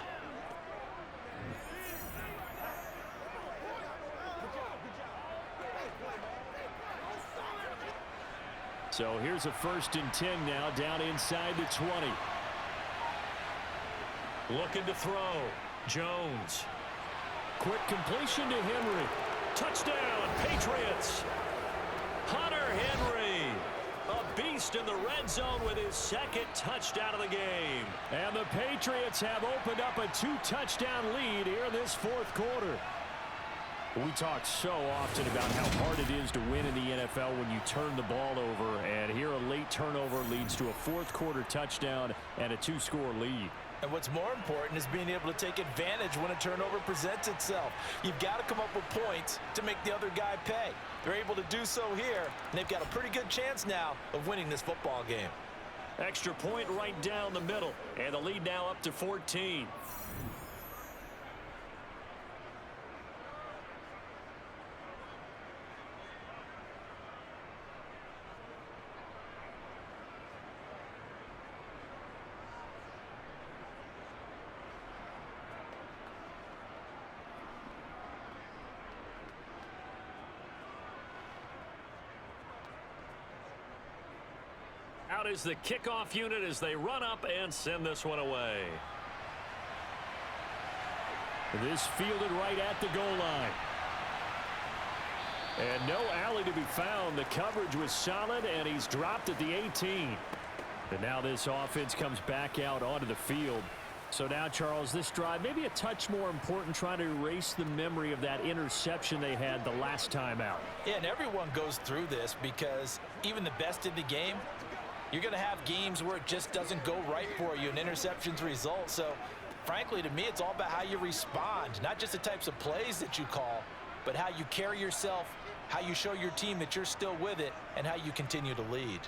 So here's a 1st and 10 now, down inside the 20. Looking to throw. Jones. Quick completion to Henry. Touchdown, Patriots. Hunter Henry. A beast in the red zone with his 2nd touchdown of the game. And the Patriots have opened up a 2-touchdown lead here in this 4th quarter. We talk so often about how hard it is to win in the NFL when you turn the ball over, and here a late turnover leads to a 4th quarter touchdown and a 2-score lead. And what's more important is being able to take advantage when a turnover presents itself. You've got to come up with points to make the other guy pay. They're able to do so here, and they've got a pretty good chance now of winning this football game. Extra point right down the middle, and the lead now up to 14. Out is the kickoff unit as they run up and send this one away. This fielded right at the goal line. And no alley to be found. The coverage was solid, and he's dropped at the 18. And now this offense comes back out onto the field. So now, Charles, this drive maybe a touch more important, trying to erase the memory of that interception they had the last time out. Yeah, and everyone goes through this because even the best in the game, you're going to have games where it just doesn't go right for you and interceptions result. So, frankly, to me, it's all about how you respond, not just the types of plays that you call, but how you carry yourself, how you show your team that you're still with it, and how you continue to lead.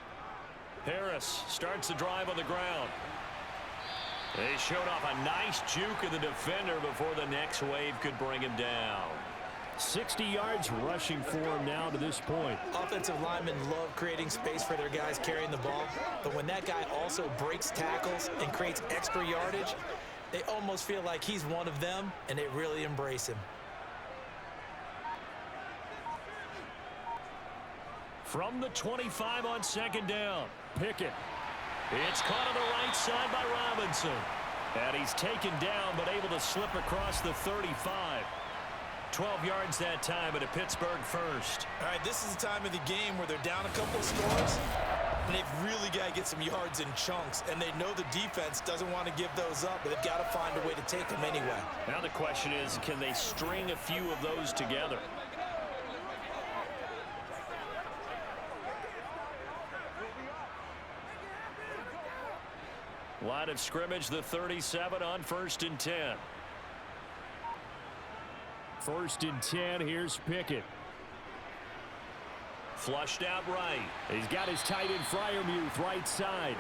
Harris starts the drive on the ground. They showed off a nice juke of the defender before the next wave could bring him down. 60 yards rushing for him now to this point. Offensive linemen love creating space for their guys carrying the ball, but when that guy also breaks tackles and creates extra yardage, they almost feel like he's one of them, and they really embrace him. From the 25 on 2nd down, Pickett. It's caught on the right side by Robinson. And he's taken down, but able to slip across the 35. 12 yards that time, and a Pittsburgh first. All right, this is the time of the game where they're down a couple of scores, and they've really got to get some yards in chunks, and they know the defense doesn't want to give those up, but they've got to find a way to take them anyway. Now the question is, can they string a few of those together? Line of scrimmage, the 37 on 1st and 10. 1st and 10, here's Pickett. Flushed out right. He's got his tight end Freiermuth right side.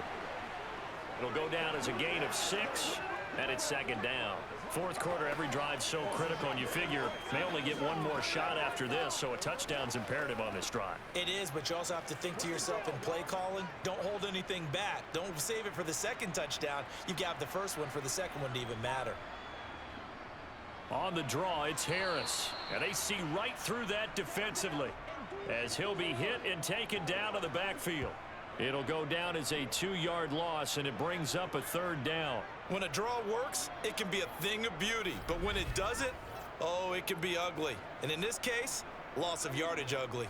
It'll go down as a gain of 6, and it's 2nd down. 4th quarter, every drive so critical, and you figure they only get one more shot after this, so a touchdown's imperative on this drive. It is, but you also have to think to yourself in play calling, don't hold anything back. Don't save it for the 2nd touchdown. You've got the first one for the 2nd one to even matter. On the draw, it's Harris, and they see right through that defensively as he'll be hit and taken down to the backfield. It'll go down as a 2-yard loss, and it brings up a 3rd down. When a draw works, it can be a thing of beauty. But when it doesn't, oh, it can be ugly. And in this case, loss of yardage ugly.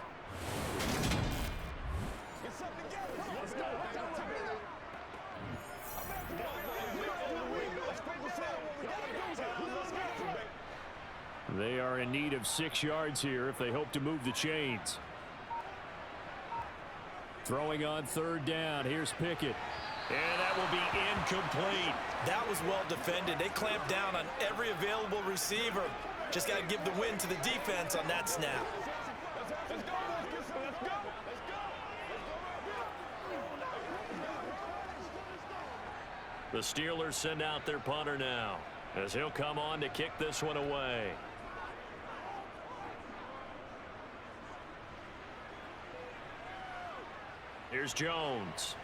They are in need of 6 yards here if they hope to move the chains. Throwing on 3rd down. Here's Pickett. And that will be incomplete. That was well defended. They clamped down on every available receiver. Just got to give the win to the defense on that snap. The Steelers send out their punter now, as he'll come on to kick this one away. Here's Jones.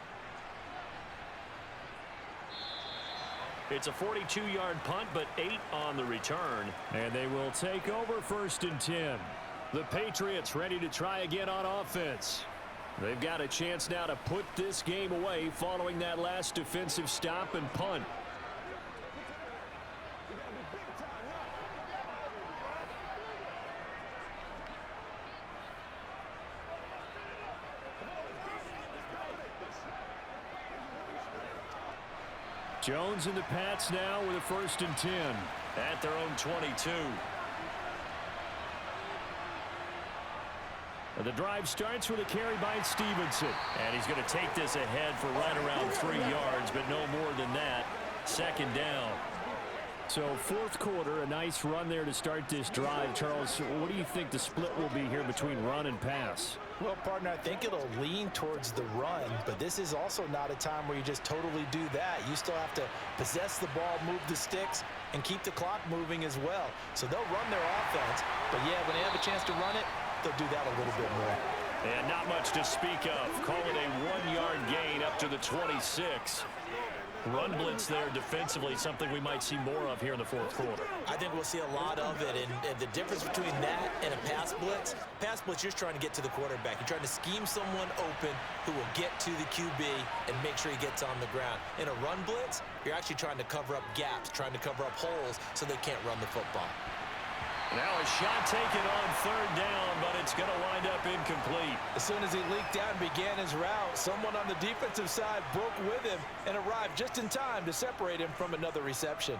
It's a 42-yard punt, but 8 on the return. And they will take over 1st and 10. The Patriots ready to try again on offense. They've got a chance now to put this game away following that last defensive stop and punt. Jones and the Pats now with a 1st and 10 at their own 22. The drive starts with a carry by Stevenson. And he's going to take this ahead for right around 3 yards, but no more than that. 2nd down. So 4th quarter, a nice run there to start this drive. Charles, what do you think the split will be here between run and pass? Well, partner, I think it'll lean towards the run, but this is also not a time where you just totally do that. You still have to possess the ball, move the sticks, and keep the clock moving as well. So they'll run their offense, but yeah, when they have a chance to run it, they'll do that a little bit more. And not much to speak of. Call it a 1-yard gain up to the 26. Run blitz there defensively, something we might see more of here in the 4th quarter. I think we'll see a lot of it, and the difference between that and a pass blitz, you're just trying to get to the quarterback. You're trying to scheme someone open who will get to the QB and make sure he gets on the ground. In a run blitz, you're actually trying to cover up gaps, trying to cover up holes so they can't run the football. Now a shot taken on 3rd down, but it's going to wind up incomplete. As soon as he leaked out and began his route, someone on the defensive side broke with him and arrived just in time to separate him from another reception.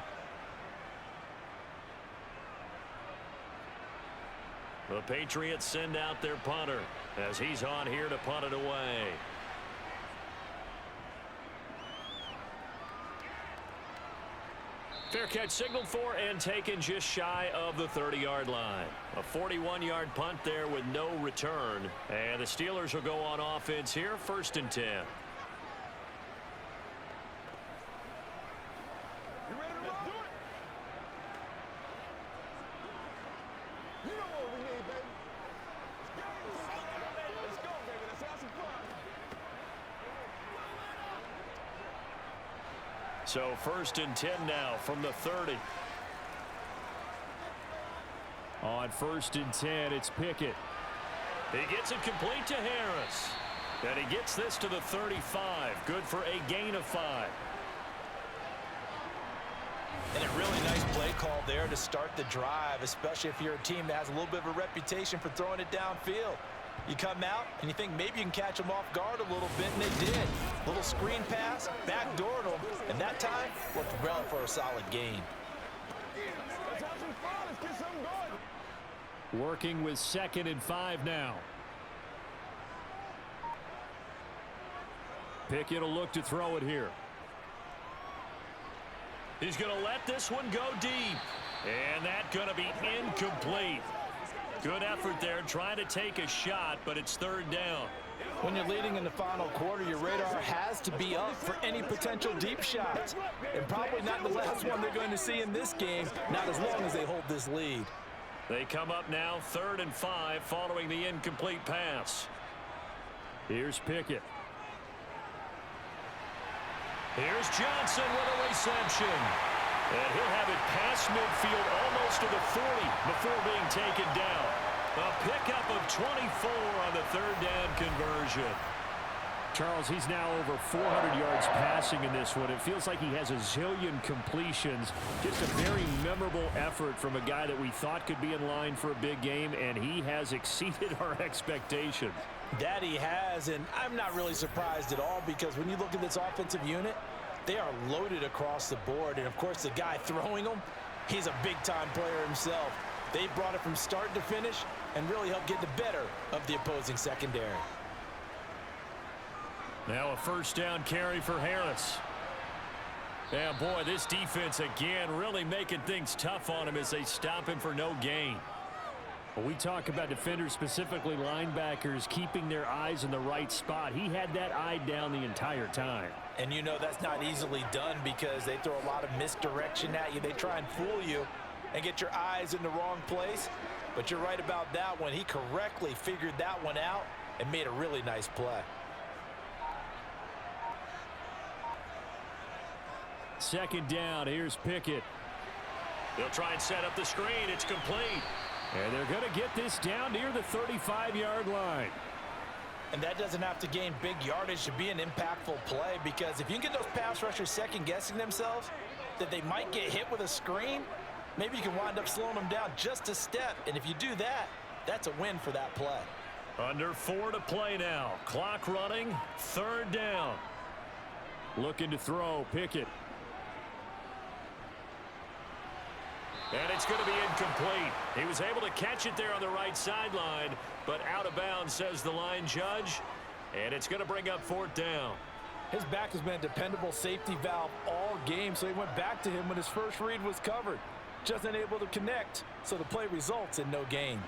The Patriots send out their punter as he's on here to punt it away. Fair catch signaled for and taken just shy of the 30-yard line. A 41-yard punt there with no return. And the Steelers will go on offense here, 1st and 10. You ready to roll? You know what we need, baby. Let's go, baby. Let's have some fun. So 1st and 10 now from the 30. On 1st and 10, it's Pickett. He gets it complete to Harris. And he gets this to the 35. Good for a gain of 5. And a really nice play call there to start the drive, especially if you're a team that has a little bit of a reputation for throwing it downfield. You come out and you think maybe you can catch them off guard a little bit, and they did. Little screen pass, backdoored them, and that time worked well for a solid gain. Let's have some fun. Let's get something going. Working with 2nd and 5 now. Pickett will look to throw it here. He's going to let this one go deep. And that's going to be incomplete. Good effort there trying to take a shot, but it's 3rd down. When you're leading in the final quarter, your radar has to be up for any potential deep shots. And probably not the last one they're going to see in this game, not as long as they hold this lead. They come up now 3rd and 5 following the incomplete pass. Here's Pickett. Here's Johnson with a reception. And he'll have it past midfield almost to the 40 before being taken down. A pickup of 24 on the 3rd down conversion. Charles, he's now over 400 yards passing in this one. It feels like he has a zillion completions. Just a very memorable effort from a guy that we thought could be in line for a big game, and he has exceeded our expectations. That he has, and I'm not really surprised at all because when you look at this offensive unit, they are loaded across the board. And, of course, the guy throwing them, he's a big-time player himself. They brought it from start to finish and really helped get the better of the opposing secondary. Now a first down carry for Harris. Yeah, boy, this defense again really making things tough on him as they stop him for no gain. When we talk about defenders, specifically linebackers, keeping their eyes in the right spot, he had that eye down the entire time. And you know that's not easily done because they throw a lot of misdirection at you. They try and fool you and get your eyes in the wrong place. But you're right about that one. He correctly figured that one out and made a really nice play. Second down, here's Pickett. They'll try and set up the screen. It's complete. And they're going to get this down near the 35-yard line. And that doesn't have to gain big yardage to be an impactful play because if you can get those pass rushers second-guessing themselves that they might get hit with a screen, maybe you can wind up slowing them down just a step. And if you do that, that's a win for that play. Under 4 to play now. Clock running, third down. Looking to throw, Pickett. And it's going to be incomplete. He was able to catch it there on the right sideline, but out of bounds, says the line judge. And it's going to bring up fourth down. His back has been a dependable safety valve all game, so he went back to him when his first read was covered. Just unable to connect, so the play results in no gain.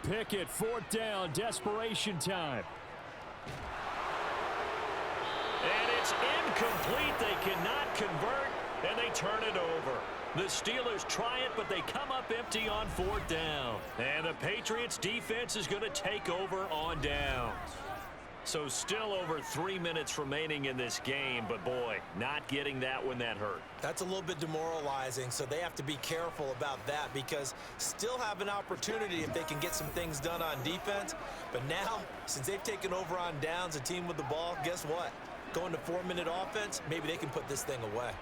Pickett, fourth down, desperation time. And it's incomplete. They cannot convert, and they turn it over. The Steelers try it, but they come up empty on fourth down. And the Patriots defense is going to take over on downs. So still over 3 minutes remaining in this game, but boy, not getting that when that hurt. That's a little bit demoralizing, so they have to be careful about that because still have an opportunity if they can get some things done on defense. But now, since they've taken over on downs, a team with the ball, guess what? Going to 4-minute offense, maybe they can put this thing away.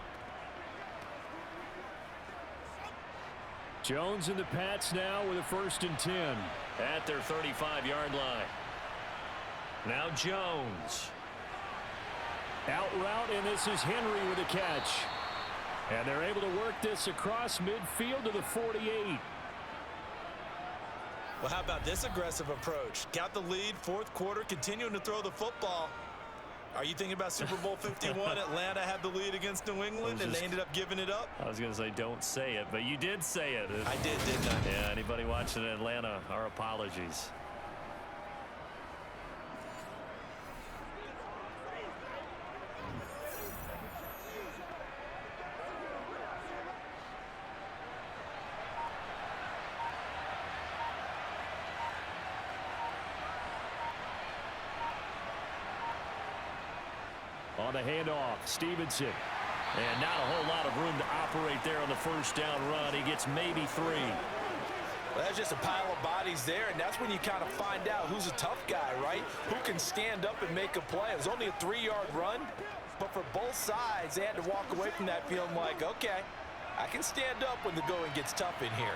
Jones and the Pats now with a 1st and 10 at their 35-yard line. Now Jones. Out route, and this is Henry with a catch. And they're able to work this across midfield to the 48. Well, how about this aggressive approach? Got the lead, fourth quarter, continuing to throw the football. Are you thinking about Super Bowl 51? Atlanta had the lead against New England, and they ended up giving it up? I was going to say don't say it, but you did say it. I did, didn't I? Yeah, anybody watching Atlanta, our apologies. On the handoff, Stevenson. And not a whole lot of room to operate there on the first down run. He gets maybe 3. Well, that's just a pile of bodies there, and that's when you kind of find out who's a tough guy, right? Who can stand up and make a play. It was only a 3-yard run, but for both sides, they had to walk away from that feeling like, okay, I can stand up when the going gets tough in here.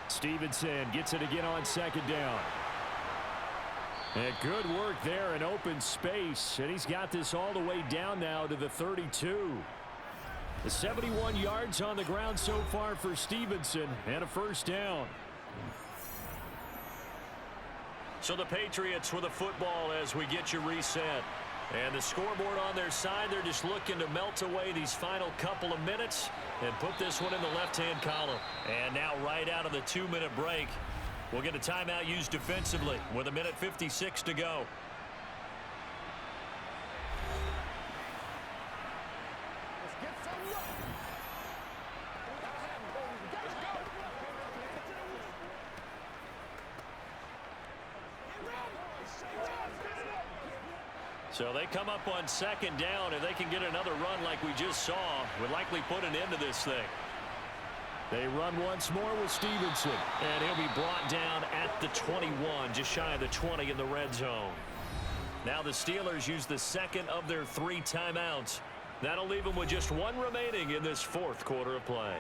Stevenson gets it again on second down. And good work there in open space. And he's got this all the way down now to the 32. The 71 yards on the ground so far for Stevenson and a first down. So the Patriots with a football as we get you reset. And the scoreboard on their side, they're just looking to melt away these final couple of minutes and put this one in the left-hand column. And now right out of the 2-minute break, we'll get a timeout used defensively with 1:56 to go. Let's get some love. Let's go. So they come up on second down. If they can get another run like we just saw, would likely put an end to this thing. They run once more with Stevenson. And he'll be brought down at the 21, just shy of the 20 in the red zone. Now the Steelers use the second of their 3 timeouts. That'll leave them with just 1 remaining in this 4th quarter of play.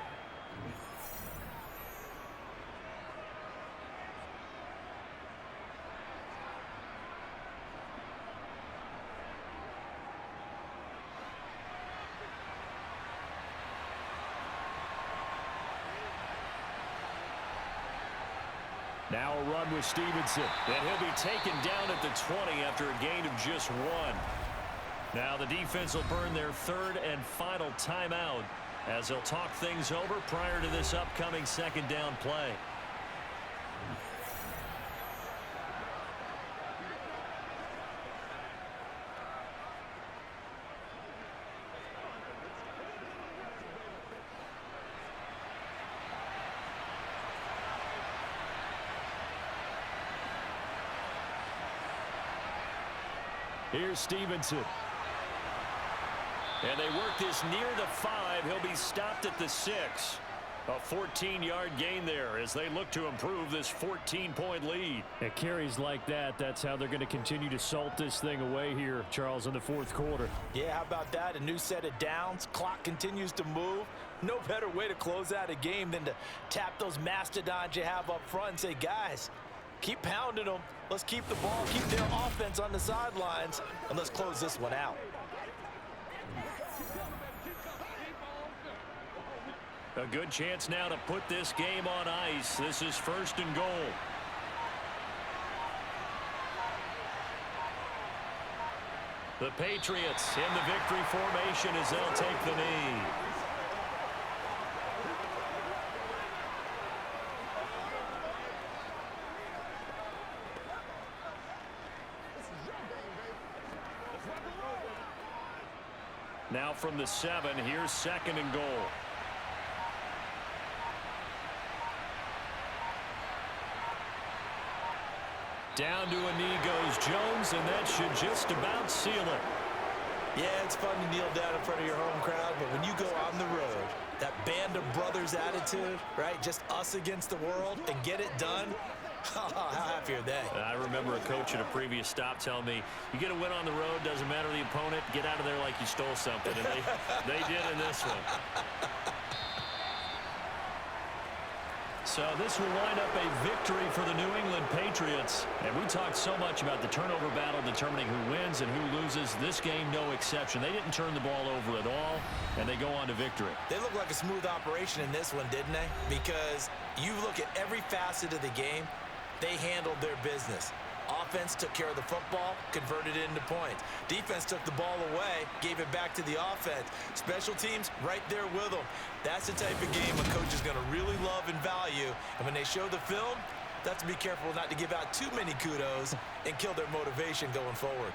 Now a run with Stevenson. And he'll be taken down at the 20 after a gain of just 1. Now the defense will burn their 3rd and final timeout as they'll talk things over prior to this upcoming 2nd down play. Here's Stevenson. And they work this near the 5. He'll be stopped at the 6. A 14-yard gain there as they look to improve this 14-point lead. At carries like that, that's how they're going to continue to salt this thing away here, Charles, in the 4th quarter. Yeah, how about that? A new set of downs. Clock continues to move. No better way to close out a game than to tap those mastodons you have up front and say, guys, keep pounding them. Let's keep the ball, keep their offense on the sidelines, and let's close this one out. A good chance now to put this game on ice. This is 1st and goal. The Patriots in the victory formation as they'll take the knee. Now from the 7, here's 2nd and goal. Down to a knee goes Jones, and that should just about seal it. Yeah, it's fun to kneel down in front of your home crowd, but when you go on the road, that band of brothers attitude, right? Just us against the world and get it done. How happy are they? I remember a coach at a previous stop telling me, you get a win on the road, doesn't matter the opponent, get out of there like you stole something. And they did in this one. So this will wind up a victory for the New England Patriots. And we talked so much about the turnover battle determining who wins and who loses. This game, no exception. They didn't turn the ball over at all, and they go on to victory. They look like a smooth operation in this one, didn't they? Because you look at every facet of the game, they handled their business. Offense took care of the football, converted it into points. Defense took the ball away, gave it back to the offense. Special teams right there with them. That's the type of game a coach is going to really love and value. And when they show the film, they have to be careful not to give out too many kudos and kill their motivation going forward.